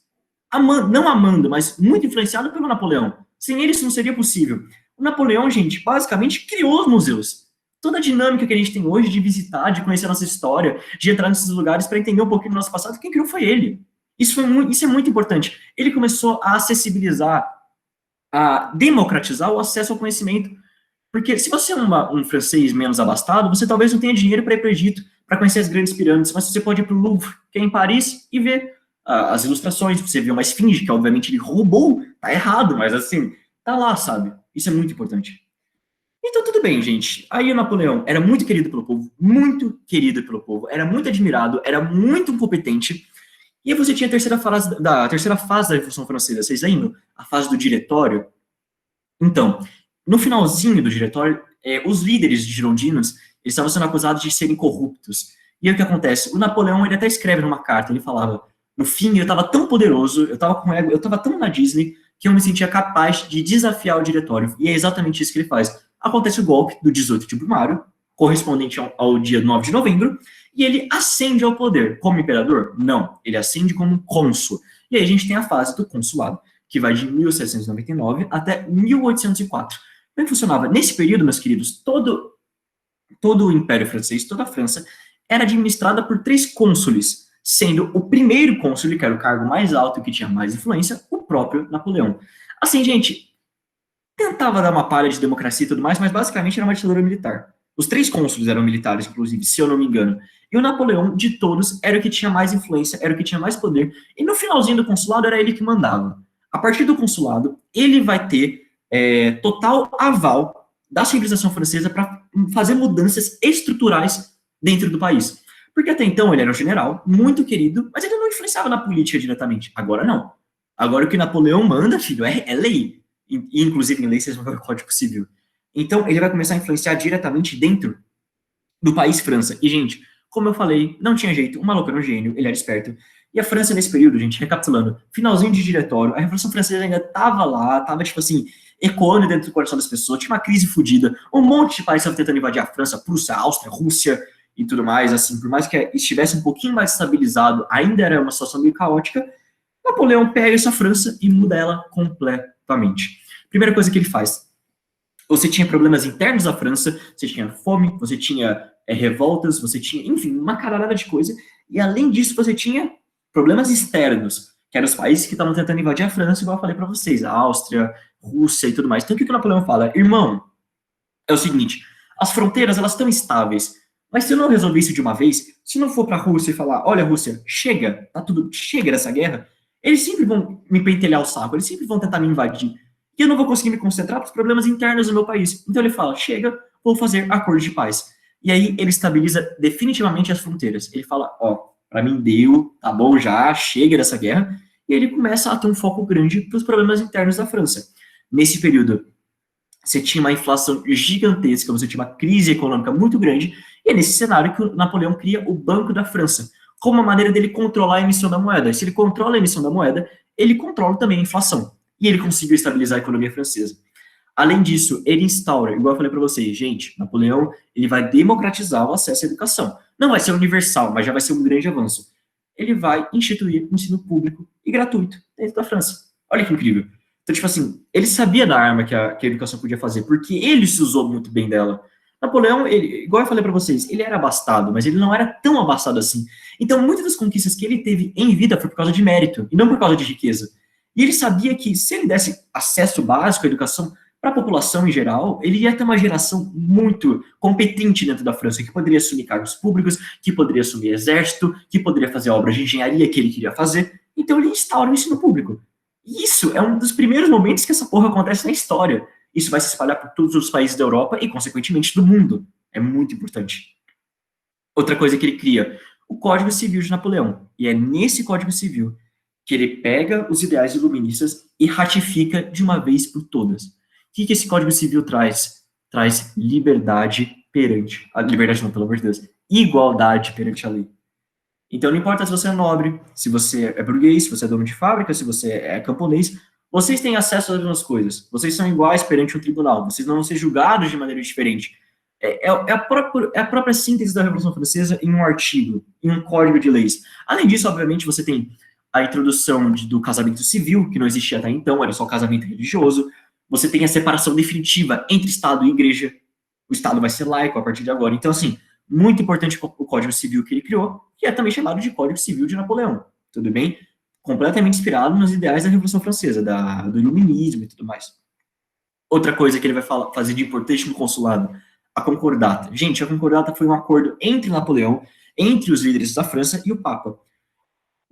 Não amando, mas muito influenciado pelo Napoleão. Sem ele isso não seria possível. O Napoleão, gente, basicamente criou os museus. Toda a dinâmica que a gente tem hoje de visitar, de conhecer a nossa história, de entrar nesses lugares para entender um pouquinho do nosso passado, quem criou foi ele. Isso é muito importante. Ele começou a acessibilizar, a democratizar o acesso ao conhecimento. Porque se você é um francês menos abastado, você talvez não tenha dinheiro para ir para o Egito, para conhecer as grandes pirâmides, mas você pode ir para o Louvre, que é em Paris, e ver as ilustrações, você vê uma esfinge, que obviamente ele roubou, tá errado, mas assim, tá lá, sabe? Isso é muito importante. Então, tudo bem, gente. Aí o Napoleão era muito querido pelo povo, era muito admirado, era muito competente. E aí você tinha a terceira fase da Revolução Francesa, vocês lembram? A fase do diretório. Então, no finalzinho do diretório, os líderes girondinos eles estavam sendo acusados de serem corruptos. E aí o que acontece? O Napoleão, ele até escreve numa carta, ele falava, no fim, eu estava tão poderoso, eu estava tão na Disney, que eu me sentia capaz de desafiar o diretório. E é exatamente isso que ele faz. Acontece o golpe do 18 de Brumário, correspondente ao dia 9 de novembro, e ele ascende ao poder. Como imperador? Não, ele ascende como cônsul. E aí a gente tem a fase do consulado, que vai de 1799 até 1804. Como é que funcionava? Nesse período, meus queridos, todo o Império Francês, toda a França, era administrada por 3 cônsules, sendo o primeiro cônsul, que era o cargo mais alto e que tinha mais influência, o próprio Napoleão. Assim, gente, tentava dar uma palha de democracia e tudo mais, mas basicamente era uma ditadura militar. Os 3 cônsules eram militares, inclusive, se eu não me engano. E o Napoleão, de todos, era o que tinha mais influência, era o que tinha mais poder. E no finalzinho do consulado, era ele que mandava. A partir do consulado, ele vai ter total aval da civilização francesa para fazer mudanças estruturais dentro do país. Porque até então ele era um general, muito querido, mas ele não influenciava na política diretamente. Agora não. Agora o que Napoleão manda, filho, é lei. E, inclusive em lei vocês vão ver o Código Civil. Então ele vai começar a influenciar diretamente dentro do país França. E, gente, como eu falei, não tinha jeito, o maluco era um gênio, ele era esperto. E a França, nesse período, gente, recapitulando, finalzinho de diretório, a Revolução Francesa ainda tava lá, tava, tipo assim, ecoando dentro do coração das pessoas, tinha uma crise fodida, um monte de países estavam tentando invadir a França, Prússia, Áustria, Rússia e tudo mais, assim, por mais que estivesse um pouquinho mais estabilizado, ainda era uma situação meio caótica. Napoleão pega essa França e muda ela completamente. Primeira coisa que ele faz, você tinha problemas internos da França, você tinha fome, você tinha revoltas, você tinha, enfim, uma caralhada de coisa, e além disso você tinha problemas externos, que eram os países que estavam tentando invadir a França, igual eu falei para vocês, a Áustria, Rússia e tudo mais. Então o que o Napoleão fala? Irmão, é o seguinte, as fronteiras elas estão estáveis, mas se eu não resolver isso de uma vez, se não for para a Rússia e falar, olha Rússia, chega, tá tudo, chega dessa guerra, eles sempre vão me pentelhar o saco, eles sempre vão tentar me invadir, e eu não vou conseguir me concentrar para os problemas internos do meu país. Então ele fala, chega, vou fazer acordo de paz. E aí ele estabiliza definitivamente as fronteiras. Ele fala, ó, para mim deu, tá bom já, chega dessa guerra, e ele começa a ter um foco grande para os problemas internos da França. Nesse período, você tinha uma inflação gigantesca, você tinha uma crise econômica muito grande, e é nesse cenário que o Napoleão cria o Banco da França, como uma maneira dele controlar a emissão da moeda. E se ele controla a emissão da moeda, ele controla também a inflação. E ele conseguiu estabilizar a economia francesa. Além disso, ele instaura, igual eu falei para vocês, gente, Napoleão, ele vai democratizar o acesso à educação. Não vai ser universal, mas já vai ser um grande avanço. Ele vai instituir um ensino público e gratuito dentro da França. Olha que incrível. Então, tipo assim, ele sabia da arma que a educação podia fazer, porque ele se usou muito bem dela. Napoleão, igual eu falei para vocês, ele era abastado, mas ele não era tão abastado assim. Então, muitas das conquistas que ele teve em vida foi por causa de mérito, e não por causa de riqueza. E ele sabia que se ele desse acesso básico à educação para a população em geral, ele ia ter uma geração muito competente dentro da França, que poderia assumir cargos públicos, que poderia assumir exército, que poderia fazer obras de engenharia que ele queria fazer. Então ele instaura o ensino público. E isso é um dos primeiros momentos que essa porra acontece na história. isso vai se espalhar por todos os países da Europa e, consequentemente, do mundo. É muito importante. Outra coisa que ele cria, o Código Civil de Napoleão. E é nesse Código Civil que ele pega os ideais iluministas e ratifica de uma vez por todas. O que esse Código Civil traz? Traz liberdade perante... liberdade não, pelo amor de Deus. Igualdade perante a lei. Então, não importa se você é nobre, se você é burguês, se você é dono de fábrica, se você é camponês, vocês têm acesso às mesmas coisas. Vocês são iguais perante um tribunal. Vocês não vão ser julgados de maneira diferente. É a própria síntese da Revolução Francesa em um artigo, em um código de leis. Além disso, obviamente, você tem a introdução do casamento civil, que não existia até então, era só casamento religioso. Você tem a separação definitiva entre Estado e Igreja. O Estado vai ser laico a partir de agora. Então, assim, muito importante o Código Civil que ele criou, que é também chamado de Código Civil de Napoleão, tudo bem? Completamente inspirado nos ideais da Revolução Francesa, do iluminismo e tudo mais. Outra coisa que ele vai fazer de importante no consulado, a concordata. Gente, a concordata foi um acordo entre Napoleão, entre os líderes da França e o Papa.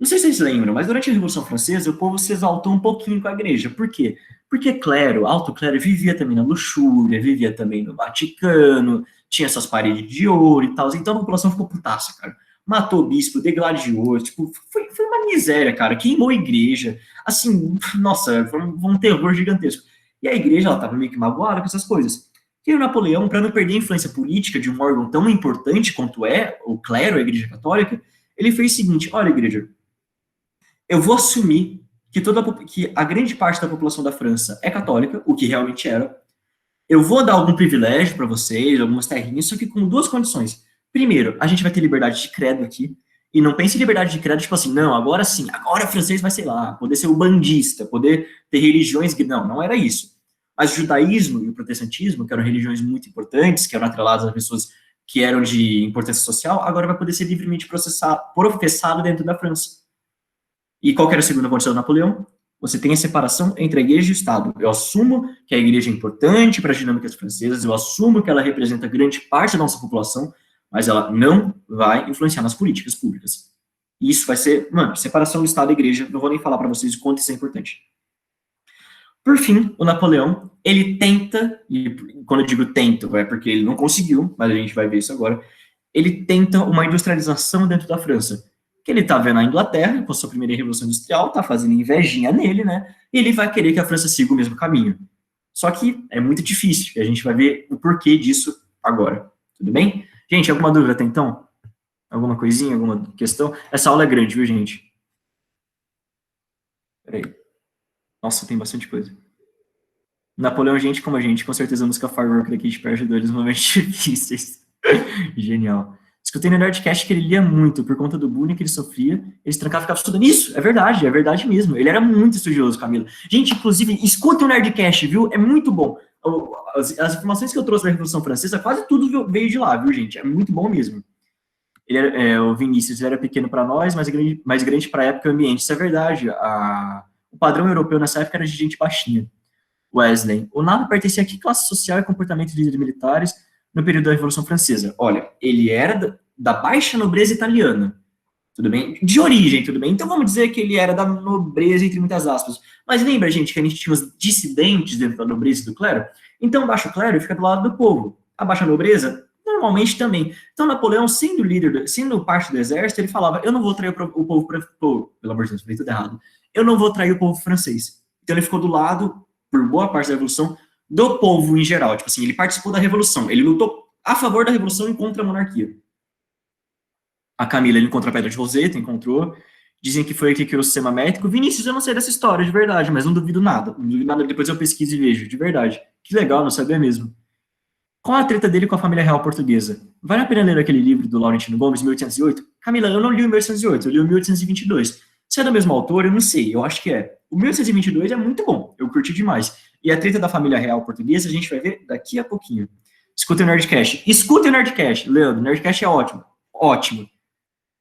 Não sei se vocês lembram, mas durante a Revolução Francesa, o povo se exaltou um pouquinho com a igreja. Por quê? Porque clero, alto clero, vivia também na luxúria, vivia também no Vaticano, tinha essas paredes de ouro e tal. Então a população ficou putaça, cara. Matou o bispo, degladiou, tipo, foi uma miséria, cara. Queimou a igreja. Assim, nossa, foi um terror gigantesco. E a igreja, ela tava meio que magoada com essas coisas. E o Napoleão, para não perder a influência política de um órgão tão importante quanto é o clero, a igreja católica, ele fez o seguinte: olha, igreja, eu vou assumir que a grande parte da população da França é católica, o que realmente era. Eu vou dar algum privilégio para vocês, algumas terrinhas, só que com duas condições. Primeiro, a gente vai ter liberdade de credo aqui, e não pense em liberdade de credo, tipo assim, não, agora sim, agora o francês vai, sei lá, poder ser o bandista, poder ter religiões... Não, não era isso. Mas o judaísmo e o protestantismo, que eram religiões muito importantes, que eram atreladas a pessoas que eram de importância social, agora vai poder ser livremente professado dentro da França. E qual que era a segunda condição do Napoleão? Você tem a separação entre a igreja e o Estado. Eu assumo que a igreja é importante para as dinâmicas francesas, eu assumo que ela representa grande parte da nossa população, mas ela não vai influenciar nas políticas públicas. E isso vai ser, separação do Estado e igreja, não vou nem falar para vocês o quanto isso é importante. Por fim, o Napoleão, ele tenta, e quando eu digo tenta, é porque ele não conseguiu, mas a gente vai ver isso agora, ele tenta uma industrialização dentro da França. Que ele tá vendo a Inglaterra, com a sua primeira revolução industrial, tá fazendo invejinha nele, né? E ele vai querer que a França siga o mesmo caminho. Só que é muito difícil, e a gente vai ver o porquê disso agora. Tudo bem? Gente, alguma dúvida até então? Alguma coisinha, alguma questão? Essa aula é grande, viu, gente? Peraí. Nossa, tem bastante coisa. Napoleão, gente como a gente, com certeza a música Firework daqui de perto ajudou eles nos momentos difíceis. Genial. Escutei no Nerdcast que ele lia muito por conta do bullying que ele sofria. Ele se trancava e ficava estudando. Isso, é verdade mesmo. Ele era muito estudioso, Camila. Gente, inclusive, escutem o Nerdcast, viu? É muito bom. As informações que eu trouxe da Revolução Francesa, quase tudo veio de lá, viu, gente? É muito bom mesmo. O Vinícius era pequeno para nós, mas mais grande para a época e ambiente. Isso é verdade. O padrão europeu nessa época era de gente baixinha. Wesley. O Nabo pertencia a que classe social e comportamento de líderes militares no período da Revolução Francesa? Olha, ele era da baixa nobreza italiana, tudo bem? De origem, tudo bem? Então vamos dizer que ele era da nobreza, entre muitas aspas. Mas lembra, gente, que a gente tinha os dissidentes dentro da nobreza e do clero? Então o baixo clero fica do lado do povo. A baixa nobreza, normalmente também. Então Napoleão, sendo líder, sendo parte do exército, ele falava, eu não vou trair o povo, pelo amor de Deus, falei tudo errado. Eu não vou trair o povo francês. Então ele ficou do lado, por boa parte da Revolução, do povo em geral. Tipo assim, ele participou da Revolução, ele lutou a favor da Revolução e contra a monarquia. A Camila, ele encontrou a Pedra de Roseta, encontrou. Dizem que foi ele que criou o sistema métrico. Vinícius, eu não sei dessa história, de verdade, mas não duvido nada. Não duvido nada, depois eu pesquiso e vejo, de verdade. Que legal, não sabia mesmo. Qual a treta dele com a família real portuguesa? Vale a pena ler aquele livro do Laurentino Gomes, 1808? Camila, eu não li o 1808, eu li o 1822. Se é do mesmo autor, eu não sei, eu acho que é. O 1822 é muito bom, eu curti demais. E a treta da família real portuguesa a gente vai ver daqui a pouquinho. Escutem o Nerdcast. Escutem o Nerdcast, Leandro. O Nerdcast é ótimo. Ótimo.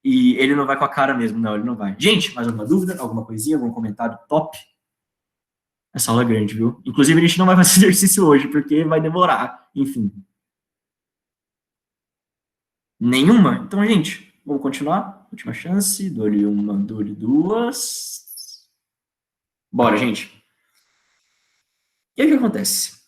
E ele não vai com a cara mesmo, não, ele não vai. Gente, mais alguma dúvida? Alguma coisinha? Algum comentário top? Essa aula é grande, viu? Inclusive, a gente não vai fazer exercício hoje, porque vai demorar. Enfim. Nenhuma? Então, gente, vamos continuar? Última chance. Dou-lhe uma, dou-lhe duas. Bora, gente. E aí o que acontece?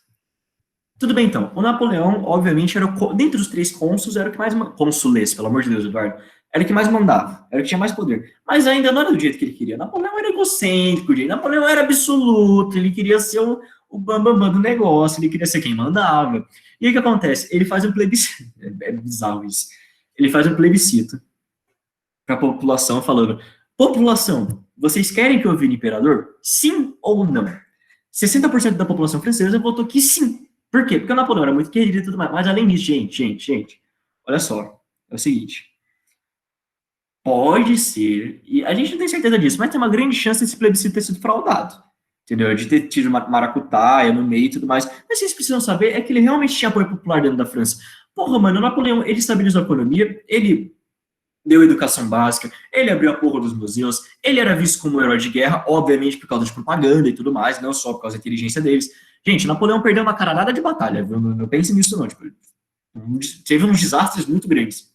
Tudo bem, então. O Napoleão, obviamente, era dentre os três cônsules, era o que mais... Cônsules, pelo amor de Deus, Eduardo. Era o que mais mandava, era o que tinha mais poder. Mas ainda não era do jeito que ele queria. Napoleão era egocêntrico, gente. Napoleão era absoluto, ele queria ser o bambambam do negócio, ele queria ser quem mandava. E aí o que acontece? Ele faz um plebiscito. É bizarro isso. Ele faz um plebiscito para a população, falando: população, vocês querem que eu vire imperador? Sim ou não? 60% da população francesa votou que sim. Por quê? Porque o Napoleão era muito querido e tudo mais. Mas além disso, gente, olha só. É o seguinte. Pode ser, e a gente não tem certeza disso, mas tem uma grande chance desse plebiscito ter sido fraudado. Entendeu? De ter tido uma maracutaia no meio e tudo mais. Mas vocês precisam saber é que ele realmente tinha apoio popular dentro da França. Porra, mano, o Napoleão, ele estabilizou a economia, ele deu educação básica, ele abriu a porra dos museus, ele era visto como um herói de guerra, obviamente por causa de propaganda e tudo mais, não só por causa da inteligência deles. Gente, Napoleão perdeu uma caralhada de batalha, viu? Não pense nisso não, tipo, teve uns desastres muito grandes.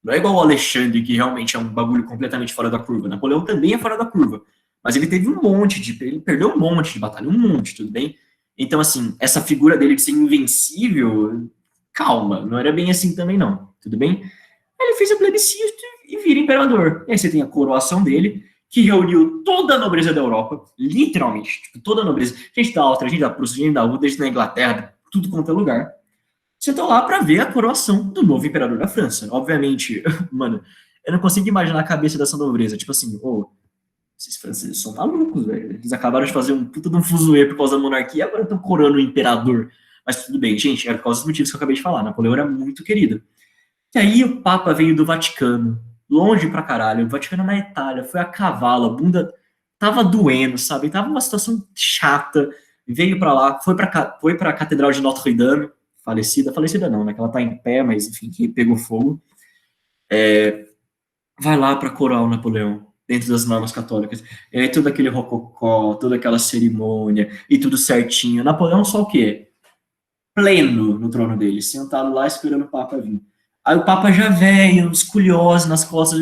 Não é igual o Alexandre, que realmente é um bagulho completamente fora da curva. Napoleão também é fora da curva. Mas ele teve um monte de. Ele perdeu um monte de batalha, um monte, tudo bem? Então, assim, essa figura dele de ser invencível, calma, não era bem assim também, não. Tudo bem? Ele fez o plebiscito e vira imperador. E aí você tem a coroação dele, que reuniu toda a nobreza da Europa, literalmente, tipo, toda a nobreza. Gente da Áustria, gente da Prússia, gente da Rússia, gente da Inglaterra, tudo quanto é lugar. Você tá lá para ver a coroação do novo imperador da França. Obviamente, mano, eu não consigo imaginar a cabeça dessa nobreza. Tipo assim, oh, esses franceses são malucos, velho. Eles acabaram de fazer um puta de um fuzuê por causa da monarquia, agora estão coroando o imperador. Mas tudo bem, gente, era por causa dos motivos que eu acabei de falar. Napoleão era muito querido. E aí o Papa veio do Vaticano, longe pra caralho. O Vaticano na Itália, foi a cavalo, a bunda tava doendo, sabe? Tava uma situação chata. Veio pra lá, foi pra Catedral de Notre-Dame, falecida não, né? Que ela tá em pé, mas enfim, que pegou fogo. Vai lá para coroar o Napoleão, dentro das normas católicas. E aí todo aquele rococó, toda aquela cerimônia, e tudo certinho. Napoleão só o quê? Pleno no trono dele, sentado lá esperando o Papa vir. Aí o Papa já velho, esculhose nas costas,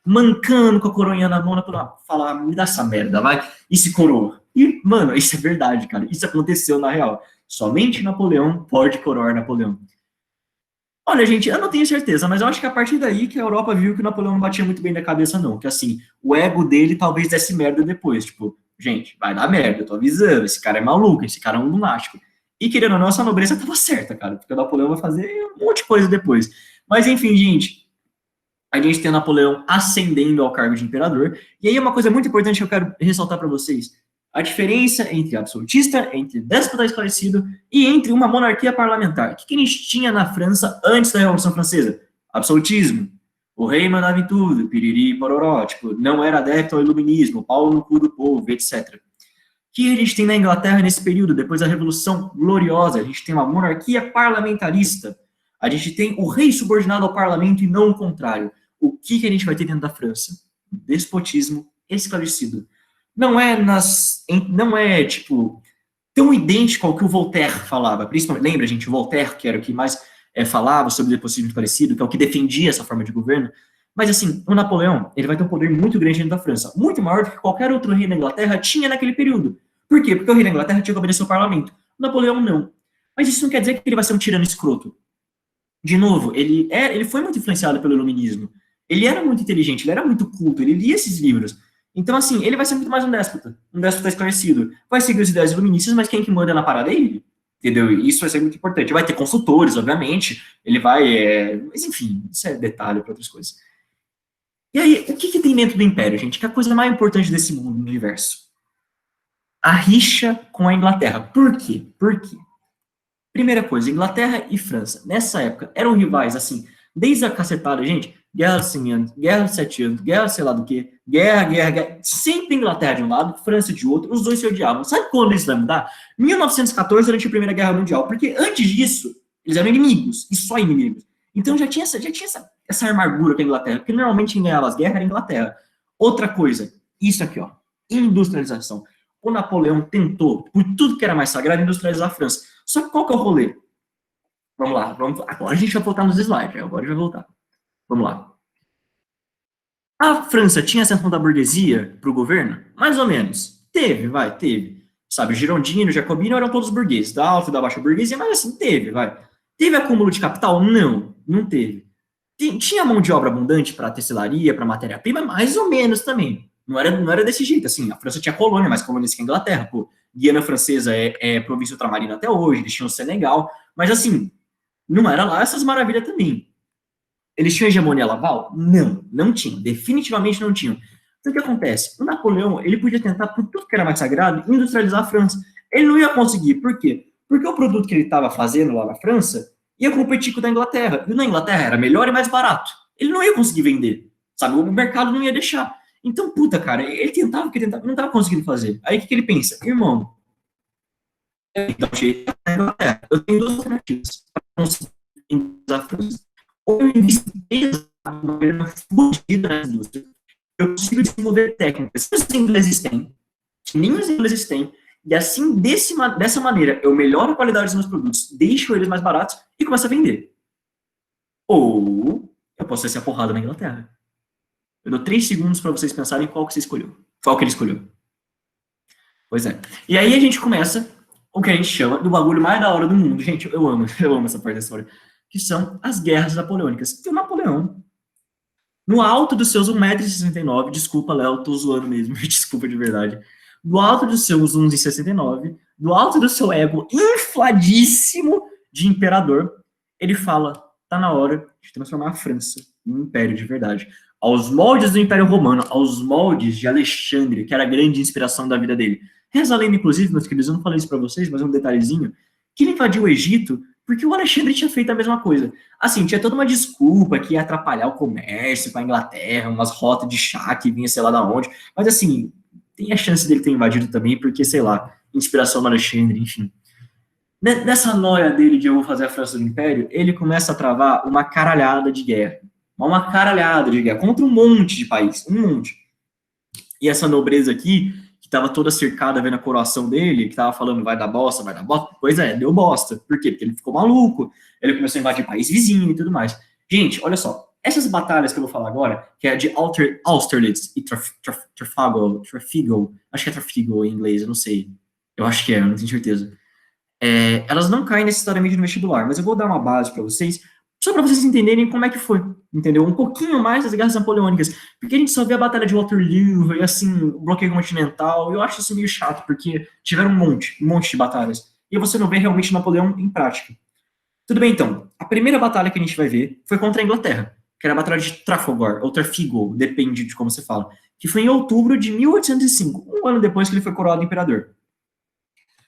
mancando com a coroinha na mão, Napoleão fala: me dá essa merda, vai, e se coroa. E, mano, isso é verdade, cara, isso aconteceu na real. Somente Napoleão pode coroar Napoleão. Olha, gente, eu não tenho certeza, mas eu acho que a partir daí que a Europa viu que o Napoleão não batia muito bem da cabeça, não. Que assim, o ego dele talvez desse merda depois. Tipo, gente, vai dar merda, eu tô avisando. Esse cara é maluco, esse cara é um lunático. E querendo ou não, essa nobreza tava certa, cara, porque o Napoleão vai fazer um monte de coisa depois. Mas enfim, gente, a gente tem o Napoleão ascendendo ao cargo de imperador. E aí uma coisa muito importante que eu quero ressaltar para vocês: a diferença entre absolutista, entre déspota esclarecido e entre uma monarquia parlamentar. O que a gente tinha na França antes da Revolução Francesa? Absolutismo. O rei mandava em tudo, piriri, pororó, tipo, não era adepto ao iluminismo, pau no cu do povo, etc. O que a gente tem na Inglaterra nesse período, depois da Revolução Gloriosa? A gente tem uma monarquia parlamentarista. A gente tem o rei subordinado ao parlamento e não o contrário. O que a gente vai ter dentro da França? Despotismo esclarecido. Não é tipo tão idêntico ao que o Voltaire falava, principalmente, lembra, gente, o Voltaire, que era o que mais falava sobre o despotismo parecido, que é o que defendia essa forma de governo, mas assim, o Napoleão, ele vai ter um poder muito grande dentro da França, muito maior do que qualquer outro rei na Inglaterra tinha naquele período. Por quê? Porque o rei da Inglaterra tinha que obedecer ao parlamento, o Napoleão não. Mas isso não quer dizer que ele vai ser um tirano escroto. De novo, ele foi muito influenciado pelo iluminismo, ele era muito inteligente, ele era muito culto, ele lia esses livros. Então, assim, ele vai ser muito mais um déspota esclarecido. Vai seguir as ideias iluministas, mas quem que manda na parada é ele. Entendeu? Isso vai ser muito importante. Vai ter consultores, obviamente. Ele vai. Mas, enfim, isso é detalhe para outras coisas. E aí, o que tem dentro do Império, gente? Que é a coisa mais importante desse mundo, do universo? A rixa com a Inglaterra. Por quê? Por quê? Primeira coisa, Inglaterra e França, nessa época, eram rivais, assim, desde a cacetada, gente, guerra de 100 anos, guerra de 7 anos, guerra sei lá do que, guerra, sempre Inglaterra de um lado, França de outro, os dois se odiavam. Sabe quando isso vai mudar? 1914, durante a Primeira Guerra Mundial, porque antes disso, eles eram inimigos, e só inimigos. Então já tinha essa amargura com a Inglaterra, porque normalmente quem ganhava as guerras era a Inglaterra. Outra coisa, isso aqui, ó, industrialização. O Napoleão tentou, por tudo que era mais sagrado, industrializar a França. Só que qual que é o rolê? Vamos lá, agora a gente vai voltar nos slides, agora a gente vai voltar. Vamos lá. A França tinha ascensão da burguesia para o governo? Mais ou menos. Teve. sabe? Girondino, Jacobino eram todos burgueses, da alta e da baixa burguesia, mas assim, teve, vai. Teve acúmulo de capital? Não, não teve. Tinha mão de obra abundante para tecelaria, para matéria-prima, mais ou menos também. Não era desse jeito, assim, a França tinha colônia, mais colônias que a Inglaterra, pô. Guiana Francesa é província ultramarina até hoje, eles tinham o Senegal, mas assim, não era lá essas maravilhas também. Eles tinham hegemonia naval? Não, não tinham, definitivamente não tinham. Então o que acontece? O Napoleão, ele podia tentar, por tudo que era mais sagrado, industrializar a França. Ele não ia conseguir, por quê? Porque o produto que ele estava fazendo lá na França ia competir com o da Inglaterra, e o da Inglaterra era melhor e mais barato. Ele não ia conseguir vender, sabe? O mercado não ia deixar. Então, puta, cara, ele tentava, não estava conseguindo fazer. Aí o que ele pensa? Irmão, eu tenho duas alternativas para conseguir a França. Ou eu invisto uma fodida na indústria, eu consigo desenvolver técnicas que os ingleses têm, que nem os ingleses têm, e assim, dessa maneira, eu melhoro a qualidade dos meus produtos, deixo eles mais baratos e começo a vender. Ou eu posso ser a porrada na Inglaterra. Eu dou 3 segundos para vocês pensarem qual que você escolheu. Qual que ele escolheu. Pois é. E aí a gente começa o que a gente chama do bagulho mais da hora do mundo. Gente, eu amo essa parte da história. Que são as guerras napoleônicas. Que o Napoleão, no alto dos seus 1,69 m, desculpa, Léo, tô zoando mesmo, desculpa de verdade. Do alto dos seus 1,69 m, do alto do seu ego infladíssimo de imperador, ele fala, tá na hora de transformar a França em um império de verdade. Aos moldes do Império Romano, aos moldes de Alexandre, que era a grande inspiração da vida dele. Reza a lenda, inclusive, meus queridos, eu não falei isso para vocês, mas é um detalhezinho, que ele invadiu o Egito porque o Alexandre tinha feito a mesma coisa. Assim, tinha toda uma desculpa que ia atrapalhar o comércio com a Inglaterra, umas rotas de chá que vinha sei lá da onde, mas assim, tem a chance dele ter invadido também, porque, sei lá, inspiração do Alexandre, enfim. Nessa noia dele de eu vou fazer a França do Império, ele começa a travar uma caralhada de guerra. Uma caralhada de guerra, contra um monte de país, um monte. E essa nobreza aqui, que estava toda cercada vendo a coroação dele, que estava falando vai dar bosta, pois é, deu bosta. Por quê? Porque ele ficou maluco, ele começou a invadir país vizinho e tudo mais. Gente, olha só, essas batalhas que eu vou falar agora, que é de Austerlitz e Trafalgar, acho que é Trafalgar em inglês, eu não sei. Eu acho que é, eu não tenho certeza. Elas não caem necessariamente no vestibular, mas eu vou dar uma base para vocês, só para vocês entenderem como é que foi, entendeu? Um pouquinho mais das guerras napoleônicas, porque a gente só vê a batalha de Waterloo, e assim, o bloqueio continental, e eu acho isso meio chato, porque tiveram um monte de batalhas, e você não vê realmente Napoleão em prática. Tudo bem, então, a primeira batalha que a gente vai ver foi contra a Inglaterra, que era a batalha de Trafalgar, ou Trafalgar, depende de como você fala, que foi em outubro de 1805, um ano depois que ele foi coroado imperador.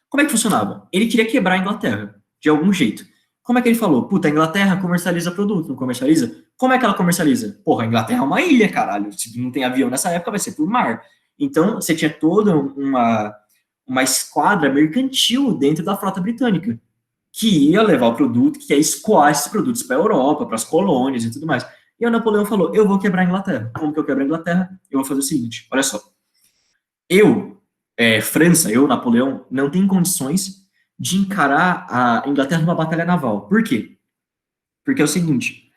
Como é que funcionava? Ele queria quebrar a Inglaterra, de algum jeito. Como é que ele falou? Puta, a Inglaterra comercializa produto, não comercializa? Como é que ela comercializa? Porra, a Inglaterra é uma ilha, caralho. Se não tem avião nessa época, vai ser por mar. Então, você tinha toda uma esquadra mercantil dentro da frota britânica, que ia levar o produto, que ia escoar esses produtos para a Europa, para as colônias e tudo mais. E o Napoleão falou, eu vou quebrar a Inglaterra. Como que eu quebro a Inglaterra? Eu vou fazer o seguinte, olha só. França, Napoleão, não tem condições de encarar a Inglaterra numa batalha naval. Por quê? Porque é o seguinte,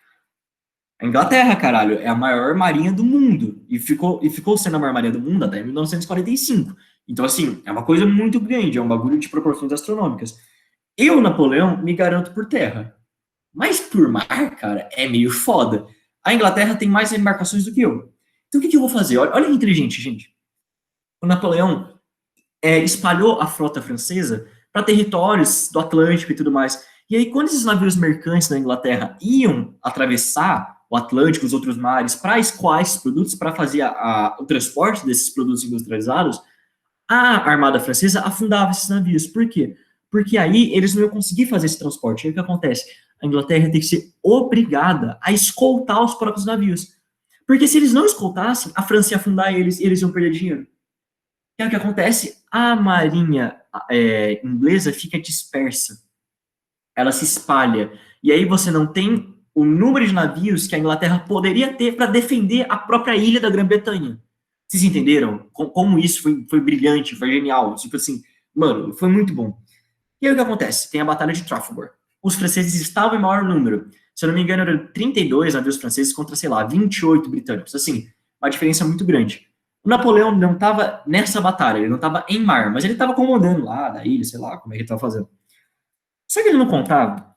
a Inglaterra, caralho, é a maior marinha do mundo, e ficou sendo a maior marinha do mundo até 1945. Então, assim, é uma coisa muito grande, é um bagulho de proporções astronômicas. Napoleão, me garanto por terra. Mas por mar, cara, é meio foda. A Inglaterra tem mais embarcações do que eu. Então, o que eu vou fazer? Olha que inteligente, gente. O Napoleão espalhou a frota francesa para territórios do Atlântico e tudo mais. E aí, quando esses navios mercantes da Inglaterra iam atravessar o Atlântico, os outros mares, para escoar esses produtos, para fazer o transporte desses produtos industrializados, a armada francesa afundava esses navios. Por quê? Porque aí eles não iam conseguir fazer esse transporte. Aí o que acontece? A Inglaterra tem que ser obrigada a escoltar os próprios navios. Porque se eles não escoltassem, a França ia afundar eles e eles iam perder dinheiro. E aí o que acontece? A marinha inglesa fica dispersa. Ela se espalha. E aí você não tem o número de navios que a Inglaterra poderia ter para defender a própria ilha da Grã-Bretanha. Vocês entenderam? Como isso foi brilhante, foi genial. Tipo assim, mano, foi muito bom. E aí o que acontece? Tem a Batalha de Trafalgar. Os franceses estavam em maior número. Se eu não me engano, eram 32 navios franceses contra, sei lá, 28 britânicos. Assim, uma diferença muito grande. O Napoleão não estava nessa batalha, ele não estava em mar, mas ele estava comandando lá da ilha, sei lá como é que ele estava fazendo. Só que ele não contava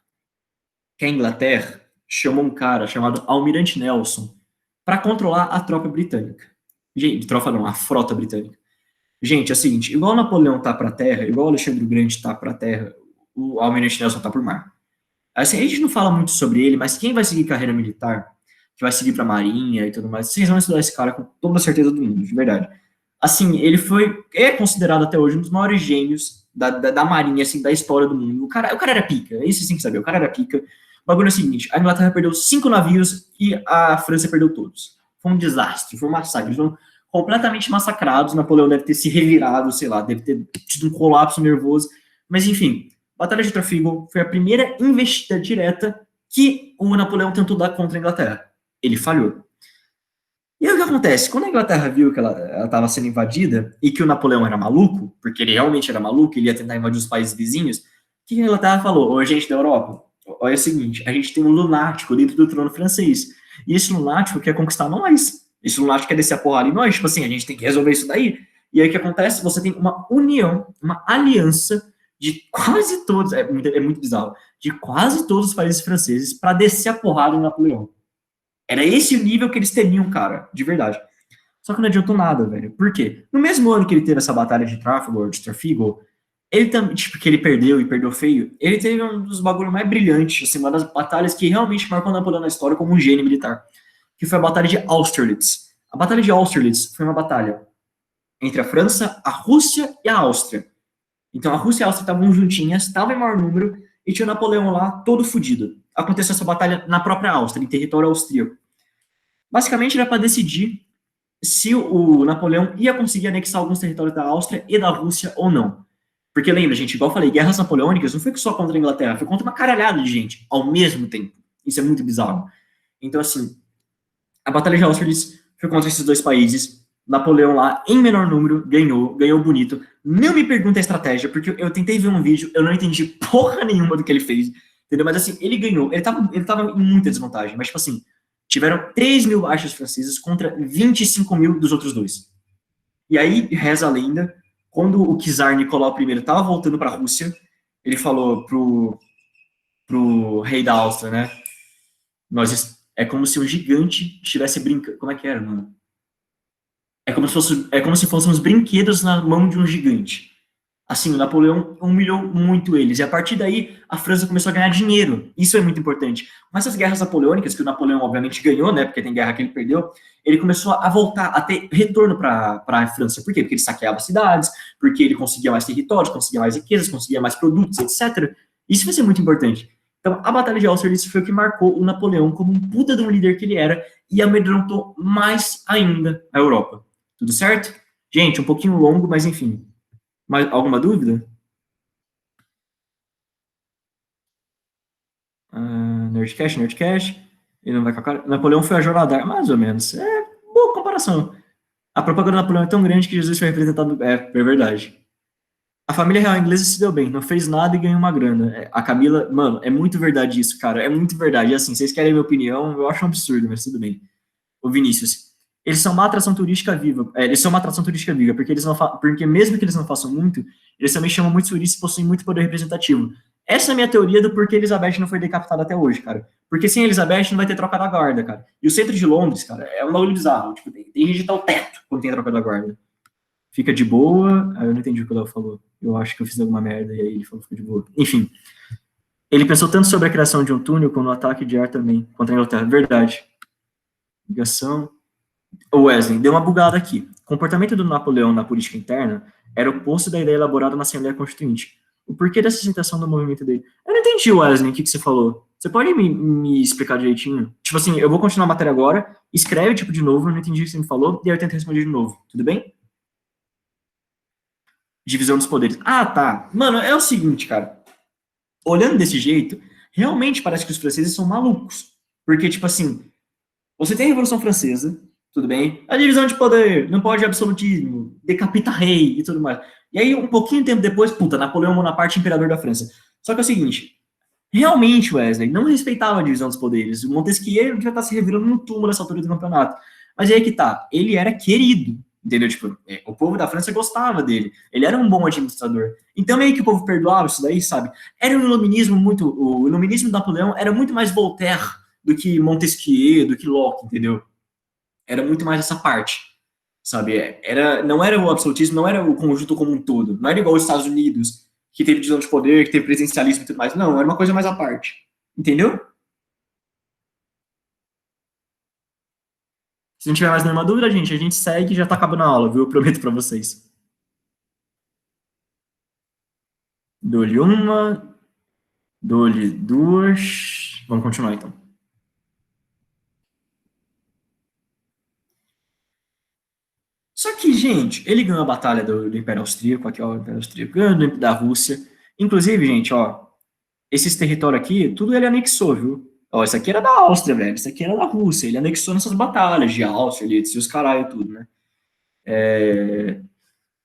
que a Inglaterra chamou um cara chamado Almirante Nelson para controlar a tropa britânica. Gente, tropa não, a frota britânica. Gente, é o seguinte, igual o Napoleão tá para terra, igual o Alexandre o Grande tá para terra, o Almirante Nelson tá por mar. Assim, a gente não fala muito sobre ele, mas quem vai seguir carreira militar, que vai seguir para marinha e tudo mais, vocês vão estudar esse cara com toda a certeza do mundo, de verdade. Assim, é considerado até hoje um dos maiores gênios da marinha, assim, da história do mundo. O cara era pica, é isso que você tem que saber, o cara era pica. O bagulho é o seguinte, a Inglaterra perdeu 5 navios e a França perdeu todos. Foi um desastre, foi um massacre, eles foram completamente massacrados, Napoleão deve ter se revirado, sei lá, deve ter tido um colapso nervoso, mas enfim, Batalha de Trafalgar foi a primeira investida direta que o Napoleão tentou dar contra a Inglaterra. Ele falhou. E aí o que acontece? Quando a Inglaterra viu que ela estava sendo invadida e que o Napoleão era maluco, porque ele realmente era maluco, ele ia tentar invadir os países vizinhos, o que a Inglaterra falou? Ô, gente da Europa, olha o seguinte, a gente tem um lunático dentro do trono francês, e esse lunático quer conquistar nós. Esse lunático quer descer a porrada em nós, tipo assim, a gente tem que resolver isso daí. E aí o que acontece? Você tem uma união, uma aliança de quase todos, é muito bizarro, de quase todos os países franceses para descer a porrada em Napoleão. Era esse o nível que eles temiam, cara, de verdade. Só que não adiantou nada, velho. Por quê? No mesmo ano que ele teve essa batalha de Trafalgar, ele também, tipo, que ele perdeu e perdeu feio, ele teve um dos bagulhos mais brilhantes, assim, uma das batalhas que realmente marcou Napoleão na história como um gênio militar, que foi a batalha de Austerlitz. A batalha de Austerlitz foi uma batalha entre a França, a Rússia e a Áustria. Então a Rússia e a Áustria estavam juntinhas, estavam em maior número, e tinha o Napoleão lá todo fodido. Aconteceu essa batalha na própria Áustria, em território austríaco. Basicamente era para decidir se o Napoleão ia conseguir anexar alguns territórios da Áustria e da Rússia ou não. Porque lembra, gente, igual eu falei, guerras napoleônicas não foi só contra a Inglaterra, foi contra uma caralhada de gente ao mesmo tempo. Isso é muito bizarro. Então, assim, a Batalha de Austerlitz foi contra esses dois países. Napoleão lá, em menor número, ganhou bonito. Não me pergunta a estratégia, porque eu tentei ver um vídeo, eu não entendi porra nenhuma do que ele fez, entendeu? Mas assim, ele ganhou, ele tava em muita desvantagem, mas tipo assim, tiveram 3 mil baixas franceses contra 25 mil dos outros dois. E aí, reza a lenda, quando o czar Nicolau I estava voltando para a Rússia, ele falou pro rei da Áustria, né? É como se um gigante estivesse brincando. Como é que era, mano? É como se fossem uns brinquedos na mão de um gigante. Assim, o Napoleão humilhou muito eles. E a partir daí, a França começou a ganhar dinheiro. Isso é muito importante. Mas essas guerras napoleônicas, que o Napoleão obviamente ganhou, né? Porque tem guerra que ele perdeu, ele começou a voltar, a ter retorno para a França. Por quê? Porque ele saqueava cidades, porque ele conseguia mais territórios, conseguia mais riquezas, conseguia mais produtos, etc. Isso vai ser muito importante. Então, a Batalha de Austerlitz foi o que marcou o Napoleão como um puta de um líder que ele era e amedrontou mais ainda a Europa. Tudo certo? Gente, um pouquinho longo, mas enfim. Alguma dúvida? Nerdcast. Ele não vai com a cara. Napoleão foi a jornada, mais ou menos. É boa comparação. A propaganda do Napoleão é tão grande que Jesus foi representado. É verdade. A família real inglesa se deu bem, não fez nada e ganhou uma grana. A Camila, mano, é muito verdade isso, cara. É muito verdade. E assim, vocês querem a minha opinião, eu acho um absurdo, mas tudo bem. O Vinícius. Eles são uma atração turística viva. Eles são uma atração turística viva, porque mesmo que eles não façam muito, eles também chamam muitos turistas e possuem muito poder representativo. Essa é a minha teoria do porquê Elizabeth não foi decapitada até hoje, cara. Porque sem Elizabeth não vai ter troca da guarda, cara. E o centro de Londres, cara, é um bagulho bizarro. Tipo, tem gente que tá o teto quando tem a troca da guarda. Fica de boa. Eu não entendi o que o Léo falou. Eu acho que eu fiz alguma merda e aí ele falou fica de boa. Enfim. Ele pensou tanto sobre a criação de um túnel como no ataque de ar também contra a Inglaterra. Verdade. Ligação. O Wesley, deu uma bugada aqui. O comportamento do Napoleão na política interna era oposto da ideia elaborada na Assembleia Constituinte. O porquê dessa aceitação do movimento dele? Eu não entendi, Wesley, o que você falou. Você pode me explicar direitinho? Tipo assim, eu vou continuar a matéria agora, escreve tipo de novo, eu não entendi o que você me falou, e aí eu tento responder de novo. Tudo bem? Divisão dos poderes. Ah, tá. Mano, é o seguinte, cara. Olhando desse jeito, realmente parece que os franceses são malucos. Porque, tipo assim, você tem a Revolução Francesa, tudo bem? A divisão de poder, não pode absolutismo, decapita rei e tudo mais. E aí, um pouquinho de tempo depois, puta, Napoleão Bonaparte, imperador da França. Só que é o seguinte, realmente, Wesley, não respeitava a divisão dos poderes. O Montesquieu já tá se revirando no túmulo nessa altura do campeonato. Mas aí que tá, ele era querido. entendeu? Tipo, o povo da França gostava dele, ele era um bom administrador. Então, meio que o povo perdoava isso daí, sabe? Era um iluminismo muito, o iluminismo de Napoleão era muito mais Voltaire do que Montesquieu, do que Locke, entendeu? Era muito mais essa parte, sabe? Não era o absolutismo, não era o conjunto como um todo, não era igual os Estados Unidos, que teve divisão de poder, que teve presidencialismo e tudo mais, não, era uma coisa mais à parte, entendeu? Se não tiver mais nenhuma dúvida, gente, a gente segue e já tá acabando a aula, viu? Eu prometo pra vocês. Dou-lhe uma, dou-lhe duas. Vamos continuar então. Só que, gente, ele ganhou a batalha do Império Austríaco, aqui, ó, o Império Austríaco, ganhou da Rússia. Inclusive, gente, ó, esses territórios aqui, tudo ele anexou, viu? Ó, isso aqui era da Áustria, velho, isso aqui era da Rússia. Ele anexou nessas batalhas de Áustria, ele e os caralho, tudo, né?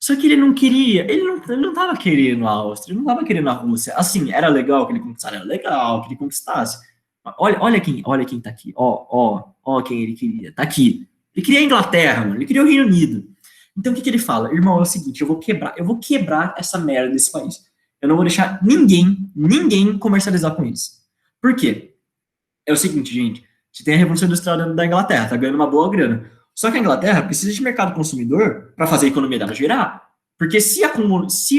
Só que ele não queria, ele não tava querendo a Áustria, ele não tava querendo a Rússia. Assim, era legal que ele conquistasse, era legal que ele conquistasse. Olha quem tá aqui, ó quem ele queria, tá aqui. Ele queria a Inglaterra, mano, ele queria o Reino Unido. Então o que que ele fala? Irmão, é o seguinte, eu vou quebrar essa merda desse país. Eu não vou deixar ninguém comercializar com eles. Por quê? É o seguinte, gente, você tem a Revolução Industrial da Inglaterra, tá ganhando uma boa grana. Só que a Inglaterra precisa de mercado consumidor para fazer a economia dela girar. Porque se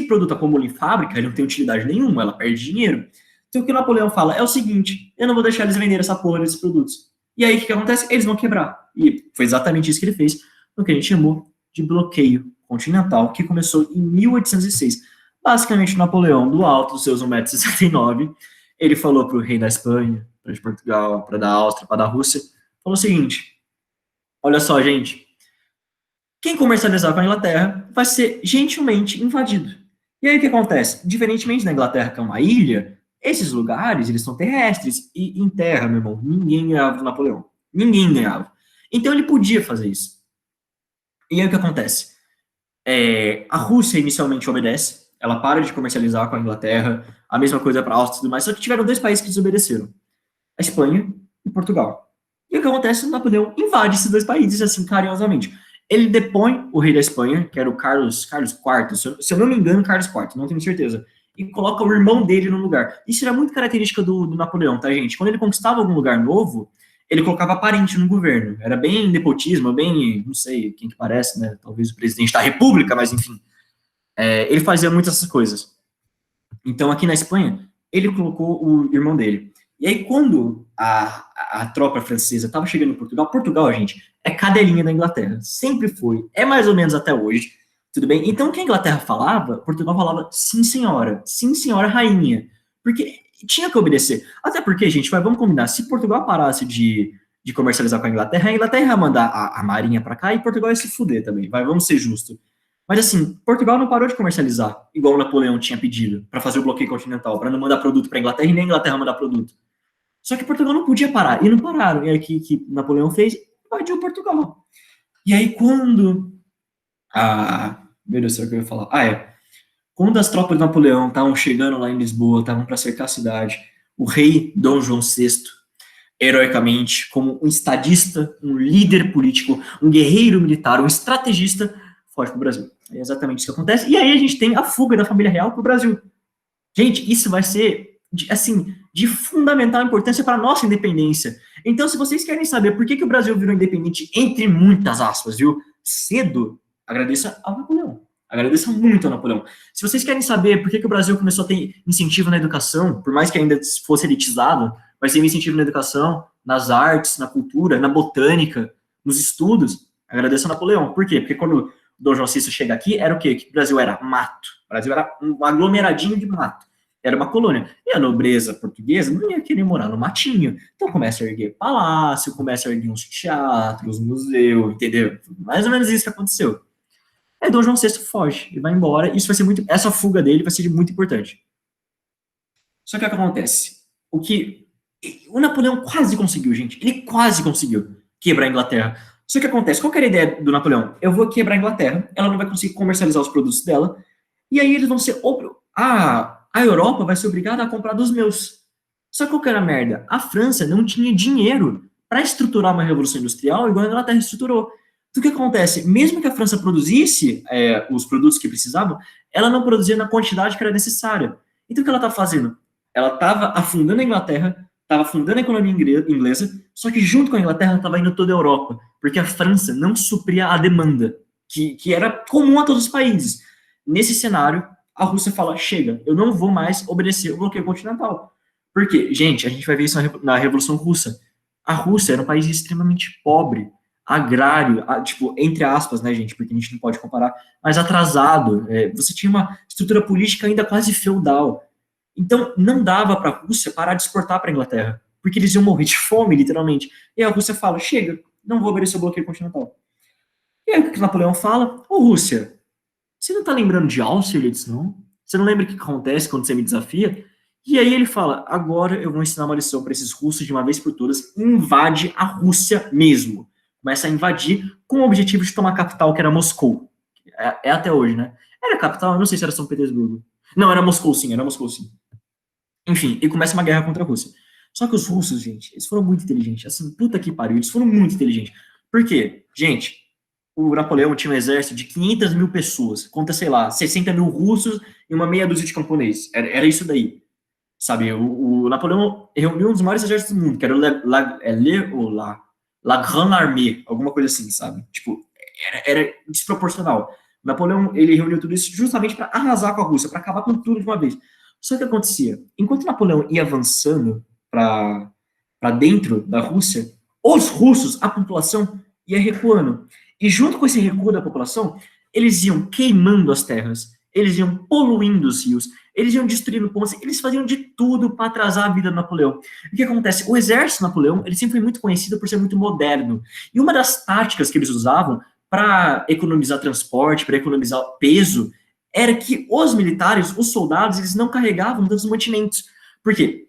produto acumula em fábrica, ele não tem utilidade nenhuma, ela perde dinheiro. Então o que o Napoleão fala é o seguinte: eu não vou deixar eles venderem essa porra desses produtos. E aí o que acontece? Eles vão quebrar. E foi exatamente isso que ele fez, no que a gente chamou de bloqueio continental, que começou em 1806. Basicamente, Napoleão, do alto dos seus 1,69 m, ele falou para o rei da Espanha, para de Portugal, para da Áustria, para da Rússia, falou o seguinte: olha só, gente, quem comercializar com a Inglaterra vai ser gentilmente invadido. E aí o que acontece? Diferentemente da Inglaterra, que é uma ilha, esses lugares, eles são terrestres, e em terra, meu irmão, ninguém ganhava do Napoleão. Ninguém ganhava. Então ele podia fazer isso. E aí o que acontece? A Rússia inicialmente obedece, ela para de comercializar com a Inglaterra, a mesma coisa para a Áustria e tudo mais, só que tiveram dois países que desobedeceram: a Espanha e Portugal. E o que acontece? O Napoleão invade esses dois países, assim, carinhosamente. Ele depõe o rei da Espanha, que era o Carlos IV, se eu não me engano, Carlos IV, não tenho certeza, e coloca o irmão dele no lugar. Isso era muito característica do Napoleão, tá, gente? Quando ele conquistava algum lugar novo, ele colocava parente no governo. Era bem nepotismo, bem, não sei quem que parece, né? Talvez o presidente da República, mas enfim. Ele fazia muitas essas coisas. Então, aqui na Espanha, ele colocou o irmão dele. E aí, quando a tropa francesa estava chegando em Portugal, Portugal, gente, é cadelinha da Inglaterra. Sempre foi. É mais ou menos até hoje. Tudo bem? Então, o que a Inglaterra falava, Portugal falava sim, senhora rainha. Porque tinha que obedecer. Até porque, gente, vamos combinar, se Portugal parasse de comercializar com a Inglaterra ia mandar a marinha para cá e Portugal ia se fuder também. Vamos ser justos. Mas assim, Portugal não parou de comercializar, igual o Napoleão tinha pedido, para fazer o bloqueio continental, para não mandar produto para a Inglaterra e nem a Inglaterra mandar produto. Só que Portugal não podia parar, e não pararam. E aí o que Napoleão fez? Invadiu Portugal. E aí quando meu Deus do céu, o que eu ia falar? Quando as tropas de Napoleão estavam chegando lá em Lisboa, estavam para cercar a cidade, o rei Dom João VI, heroicamente, como um estadista, um líder político, um guerreiro militar, um estrategista, foge para o Brasil. É exatamente isso que acontece. E aí a gente tem a fuga da família real para o Brasil. Gente, isso vai ser, assim, de fundamental importância para a nossa independência. Então, se vocês querem saber por que o Brasil virou independente, entre muitas aspas, viu, cedo, agradeça ao Napoleão. Agradeça muito ao Napoleão. Se vocês querem saber por que o Brasil começou a ter incentivo na educação, por mais que ainda fosse elitizado, mas tem incentivo na educação, nas artes, na cultura, na botânica, nos estudos, agradeça ao Napoleão. Por quê? Porque quando Dom João VI chega aqui, era o quê? Que o Brasil era mato. O Brasil era um aglomeradinho de mato. Era uma colônia. E a nobreza portuguesa não ia querer morar no matinho. Então começa a erguer palácio, começa a erguer uns teatros, museu, entendeu? Mais ou menos isso que aconteceu. Aí Dom João VI foge e vai embora. Isso vai ser muito. Essa fuga dele vai ser muito importante. Só que o que acontece? O Napoleão quase conseguiu, gente. Ele quase conseguiu quebrar a Inglaterra. Só que acontece, qual que era a ideia do Napoleão? Eu vou quebrar a Inglaterra, ela não vai conseguir comercializar os produtos dela, e aí eles vão ser... A Europa vai ser obrigada a comprar dos meus. Só que qual que era a merda? A França não tinha dinheiro para estruturar uma revolução industrial igual a Inglaterra estruturou. Então, o que acontece? Mesmo que a França produzisse os produtos que precisavam, ela não produzia na quantidade que era necessária. Então, o que ela estava fazendo? Ela estava afundando a Inglaterra, estava afundando a economia inglesa, só que junto com a Inglaterra estava indo toda a Europa, porque a França não supria a demanda, que era comum a todos os países. Nesse cenário, a Rússia fala, chega, eu não vou mais obedecer o bloqueio continental. Por quê? Gente, a gente vai ver isso na Revolução Russa. A Rússia era um país extremamente pobre, agrário, tipo, entre aspas, né, gente, porque a gente não pode comparar, mas atrasado. Você tinha uma estrutura política ainda quase feudal. Então, não dava para a Rússia parar de exportar para a Inglaterra, porque eles iam morrer de fome, literalmente. E a Rússia fala, chega, não vou obedecer o bloqueio continental. E aí o que Napoleão fala? Ô, Rússia, você não tá lembrando de Austerlitz, não? Você não lembra o que acontece quando você me desafia? E aí ele fala, agora eu vou ensinar uma lição para esses russos de uma vez por todas, invade a Rússia mesmo. Começa a invadir com o objetivo de tomar a capital, que era Moscou. É até hoje, né? Era a capital, eu não sei se era São Petersburgo. Não, era Moscou sim, era Moscou sim. Enfim, e começa uma guerra contra a Rússia. Só que os russos, gente, eles foram muito inteligentes. Assim, puta que pariu, eles foram muito inteligentes. Por quê? Gente, o Napoleão tinha um exército de 500 mil pessoas, conta, sei lá, 60 mil russos e uma meia dúzia de camponeses. Era isso daí. Sabe, o Napoleão reuniu um dos maiores exércitos do mundo, que era La Grande Armée, alguma coisa assim, sabe? Tipo, era desproporcional. O Napoleão, ele reuniu tudo isso justamente para arrasar com a Rússia, para acabar com tudo de uma vez. Só que acontecia, enquanto Napoleão ia avançando para dentro da Rússia, os russos, a população, ia recuando. E junto com esse recuo da população, eles iam queimando as terras, eles iam poluindo os rios, eles iam destruindo pontes, eles faziam de tudo para atrasar a vida do Napoleão. O que acontece? O exército de Napoleão, ele sempre foi muito conhecido por ser muito moderno. E uma das táticas que eles usavam para economizar transporte, para economizar peso, era que os militares, os soldados, eles não carregavam tantos mantimentos. Por quê?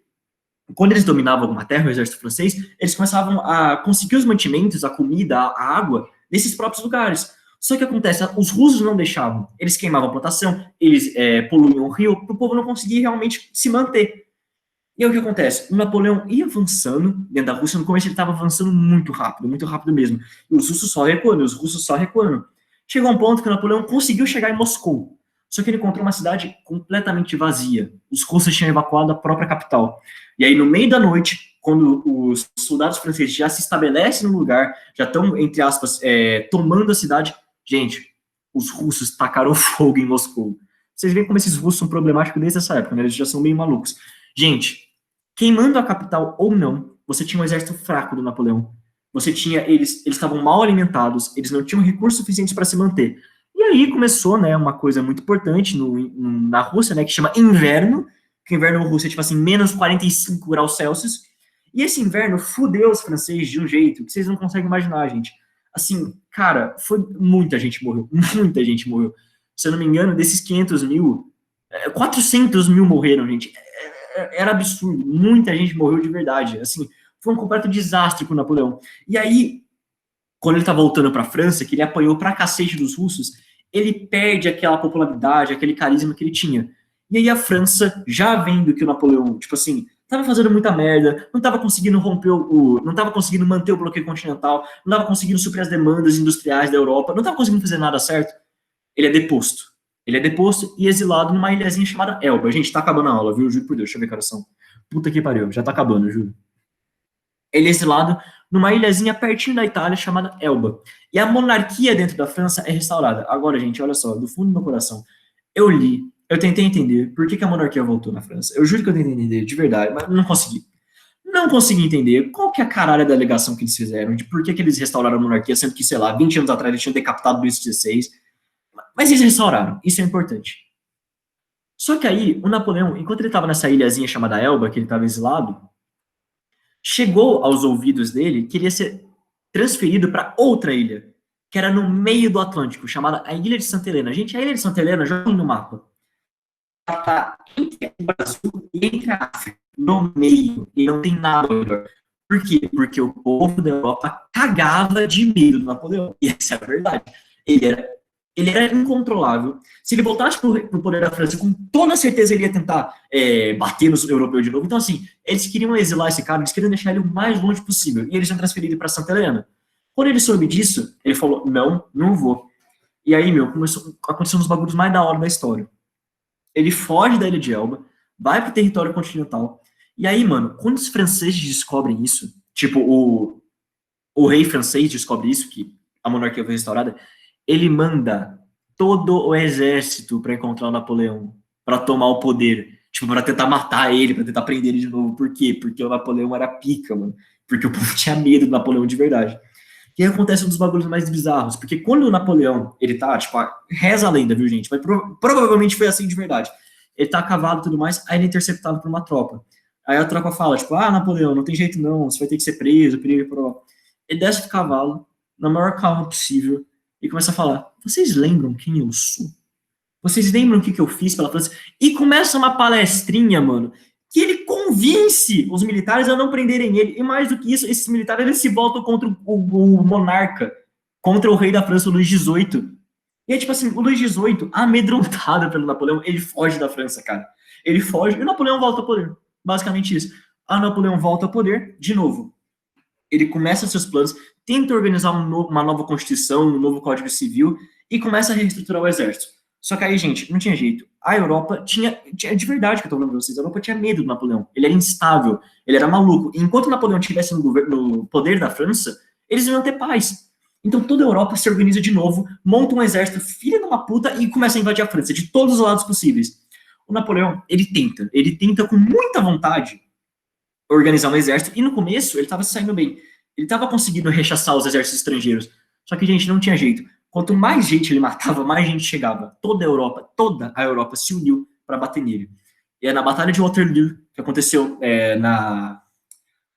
Quando eles dominavam alguma terra, o exército francês, eles começavam a conseguir os mantimentos, a comida, a água, nesses próprios lugares. Só que acontece, os russos não deixavam. Eles queimavam a plantação, eles poluíam o rio, para o povo não conseguir realmente se manter. E aí o que acontece? O Napoleão ia avançando dentro da Rússia, no começo ele estava avançando muito rápido mesmo. E os russos só recuando. Chegou a um ponto que o Napoleão conseguiu chegar em Moscou. Só que ele encontrou uma cidade completamente vazia. Os russos tinham evacuado a própria capital. E aí, no meio da noite, quando os soldados franceses já se estabelecem no lugar, já estão, entre aspas, tomando a cidade, gente, os russos tacaram fogo em Moscou. Vocês veem como esses russos são problemáticos desde essa época, né? Eles já são meio malucos. Gente, queimando a capital ou não, você tinha um exército fraco do Napoleão. Você tinha, eles estavam mal alimentados, eles não tinham recursos suficientes para se manter. E aí começou, né, uma coisa muito importante na Rússia, né, que chama inverno, que o inverno na Rússia é tipo assim, menos 45 graus Celsius, e esse inverno fudeu os franceses de um jeito que vocês não conseguem imaginar, gente. Assim, cara, muita gente morreu, muita gente morreu. Se eu não me engano, desses 500 mil, 400 mil morreram, gente. Era absurdo, muita gente morreu de verdade, assim, foi um completo desastre com o Napoleão. E aí, quando ele tá voltando pra França, que ele apanhou pra cacete dos russos, ele perde aquela popularidade, aquele carisma que ele tinha. E aí a França, já vendo que o Napoleão, tipo assim, tava fazendo muita merda, não tava conseguindo não tava conseguindo manter o bloqueio continental, não tava conseguindo suprir as demandas industriais da Europa, não tava conseguindo fazer nada certo, ele é deposto. Ele é deposto e exilado numa ilhazinha chamada Elba. Gente, tá acabando a aula, viu? Juro por Deus, deixa eu ver que horas são. Puta que pariu, já tá acabando, juro. Ele é exilado numa ilhazinha pertinho da Itália chamada Elba. E a monarquia dentro da França é restaurada. Agora, gente, olha só, do fundo do meu coração, eu tentei entender por que a monarquia voltou na França. Eu juro que eu tentei entender, de verdade, mas não consegui. Não consegui entender qual que é a caralho da alegação que eles fizeram, de por que eles restauraram a monarquia, sendo que, sei lá, 20 anos atrás eles tinham decapitado Luís XVI. Mas eles restauraram, isso é importante. Só que aí, o Napoleão, enquanto ele estava nessa ilhazinha chamada Elba, que ele estava exilado, chegou aos ouvidos dele que ele ia ser transferido para outra ilha, que era no meio do Atlântico, chamada a Ilha de Santa Helena. Gente, a Ilha de Santa Helena, joga no mapa. Ela está entre o Brasil e entre a África, no meio, e não tem nada melhor. Por quê? Porque o povo da Europa cagava de medo do Napoleão. E essa é a verdade. Ele era incontrolável. Se ele voltasse para o poder da França, com toda certeza ele ia tentar bater nos europeus de novo. Então, assim, eles queriam exilar esse cara, eles queriam deixar ele o mais longe possível. E eles iam transferir ele para Santa Helena. Quando ele soube disso, ele falou, não vou. E aí, aconteceu um dos bagulhos mais da hora da história. Ele foge da ilha de Elba, vai pro território continental, e aí, mano, quando os franceses descobrem isso, tipo, o rei francês descobre isso, que a monarquia foi restaurada, ele manda todo o exército para encontrar o Napoleão, para tomar o poder, tipo, para tentar matar ele, para tentar prender ele de novo. Por quê? Porque o Napoleão era pica, mano. Porque o povo tinha medo do Napoleão de verdade. E aí acontece um dos bagulhos mais bizarros, porque quando o Napoleão, ele tá, tipo, reza a lenda, viu, gente? Mas provavelmente foi assim de verdade. Ele tá a cavalo e tudo mais, aí ele é interceptado por uma tropa. Aí a tropa fala, tipo, Napoleão, não tem jeito não, você vai ter que ser preso, perigo. Ele desce do cavalo, na maior calma possível, e começa a falar, vocês lembram quem eu sou? Vocês lembram o que eu fiz pela França? E começa uma palestrinha, mano, que ele convence os militares a não prenderem ele. E mais do que isso, esses militares eles se voltam contra o monarca, contra o rei da França, o Luís XVIII. E é tipo assim, o Luís XVIII, amedrontado pelo Napoleão, ele foge da França, cara. Ele foge e o Napoleão volta ao poder. Basicamente isso. Napoleão volta ao poder, de novo. Ele começa seus planos, tenta organizar uma nova constituição, um novo código civil e começa a reestruturar o exército. Só que aí, gente, não tinha jeito. A Europa tinha de verdade que eu tô falando pra vocês, a Europa tinha medo do Napoleão. Ele era instável, ele era maluco. E enquanto o Napoleão estivesse no poder da França, eles não iam ter paz. Então toda a Europa se organiza de novo, monta um exército filha de uma puta e começa a invadir a França, de todos os lados possíveis. O Napoleão, ele tenta com muita vontade organizar um exército, e no começo ele estava saindo bem. Ele estava conseguindo rechaçar os exércitos estrangeiros. Só que, gente, não tinha jeito. Quanto mais gente ele matava, mais gente chegava. Toda a Europa se uniu para bater nele. E é na Batalha de Waterloo, que aconteceu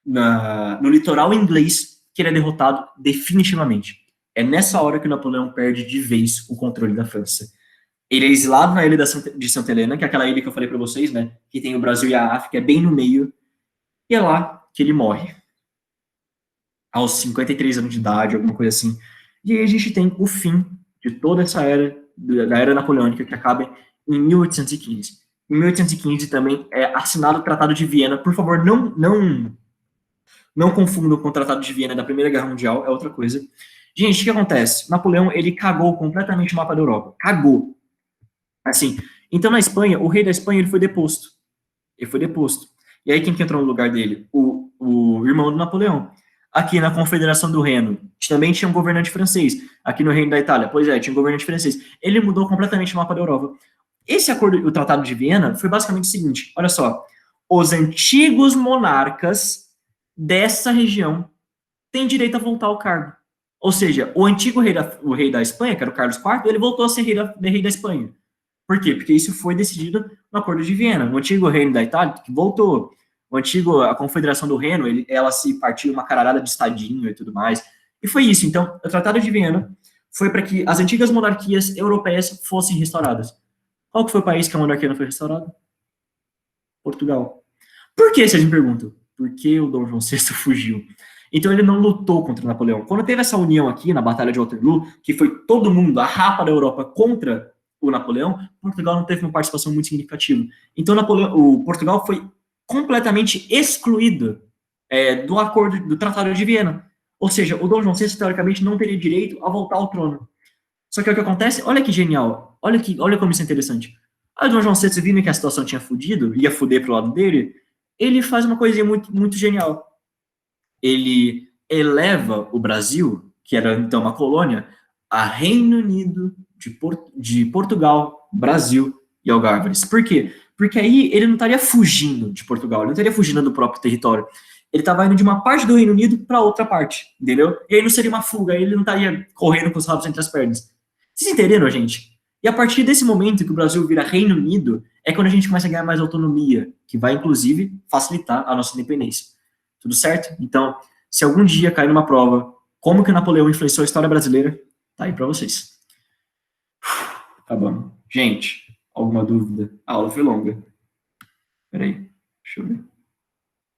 no litoral inglês, que ele é derrotado definitivamente. É nessa hora que o Napoleão perde de vez o controle da França. Ele é exilado na ilha de Santa Helena, que é aquela ilha que eu falei para vocês, né? Que tem o Brasil e a África, é bem no meio. E é lá que ele morre. Aos 53 anos de idade, alguma coisa assim. E aí a gente tem o fim de toda essa era, da era napoleônica, que acaba em 1815. Em 1815 também é assinado o Tratado de Viena. Por favor, não confundam com o Tratado de Viena da Primeira Guerra Mundial, é outra coisa. Gente, o que acontece? Napoleão, ele cagou completamente o mapa da Europa. Cagou. Assim, então na Espanha, o rei da Espanha, ele foi deposto. E aí quem que entrou no lugar dele? O irmão do Napoleão. Aqui na Confederação do Reno, também tinha um governante francês. Aqui no Reino da Itália, pois é, tinha um governante francês. Ele mudou completamente o mapa da Europa. Esse acordo, o Tratado de Viena, foi basicamente o seguinte, olha só, os antigos monarcas dessa região têm direito a voltar ao cargo. Ou seja, o antigo rei da Espanha, que era o Carlos IV, ele voltou a ser rei da Espanha. Por quê? Porque isso foi decidido no Acordo de Viena. O antigo reino da Itália, que voltou. A Confederação do Reno, ela se partiu uma caralhada de estadinho e tudo mais. E foi isso. Então, o Tratado de Viena foi para que as antigas monarquias europeias fossem restauradas. Qual que foi o país que a monarquia não foi restaurada? Portugal. Por que, vocês me perguntam? Porque o Dom João VI fugiu. Então ele não lutou contra Napoleão. Quando teve essa união aqui, na Batalha de Waterloo, que foi todo mundo, a rapa da Europa, contra o Napoleão, Portugal não teve uma participação muito significativa. Então o Portugal foi completamente excluído do acordo, do Tratado de Viena. Ou seja, o Dom João VI, teoricamente, não teria direito a voltar ao trono. Só que o que acontece, olha que genial, olha como isso é interessante. Aí o Dom João VI, vindo que a situação tinha fudido, ia fuder pro lado dele, ele faz uma coisinha muito, muito genial. Ele eleva o Brasil, que era então uma colônia, a Reino Unido de Portugal, Brasil e Algarves. Por quê? Porque aí ele não estaria fugindo de Portugal, ele não estaria fugindo do próprio território. Ele estava indo de uma parte do Reino Unido para outra parte, entendeu? E aí não seria uma fuga, ele não estaria correndo com os rabos entre as pernas. Vocês entenderam, gente? E a partir desse momento que o Brasil vira Reino Unido, é quando a gente começa a ganhar mais autonomia, que vai, inclusive, facilitar a nossa independência. Tudo certo? Então, se algum dia cair numa prova, como que o Napoleão influenciou a história brasileira, tá aí para vocês. Acabamos. Gente, alguma dúvida? A aula foi longa. Peraí, deixa eu ver.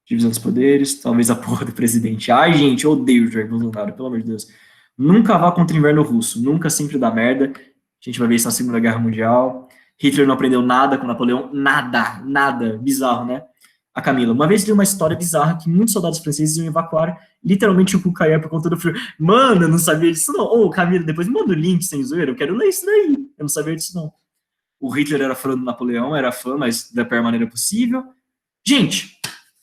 Divisão dos poderes, talvez a porra do presidente. Ai, gente, eu odeio o Jair Bolsonaro, pelo amor de Deus. Nunca vá contra o inverno russo, nunca, sempre dá merda. A gente vai ver isso na Segunda Guerra Mundial. Hitler não aprendeu nada com Napoleão, nada, bizarro, né? A Camila, uma vez li uma história bizarra que muitos soldados franceses iam evacuar literalmente o Cucaia por conta do frio. Mano, eu não sabia disso não. Ô, Camila, depois me manda o link sem zoeira, eu quero ler isso daí. Eu não sabia disso não. O Hitler era fã do Napoleão, era fã, mas da pior maneira possível. Gente,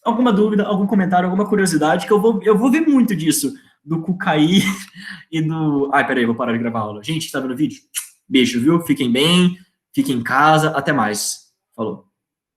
alguma dúvida, algum comentário, alguma curiosidade, que eu vou ver muito disso, do Cucaí e do... Ai, peraí, vou parar de gravar a aula. Gente, tá vendo o vídeo? Beijo, viu? Fiquem bem, fiquem em casa, até mais. Falou.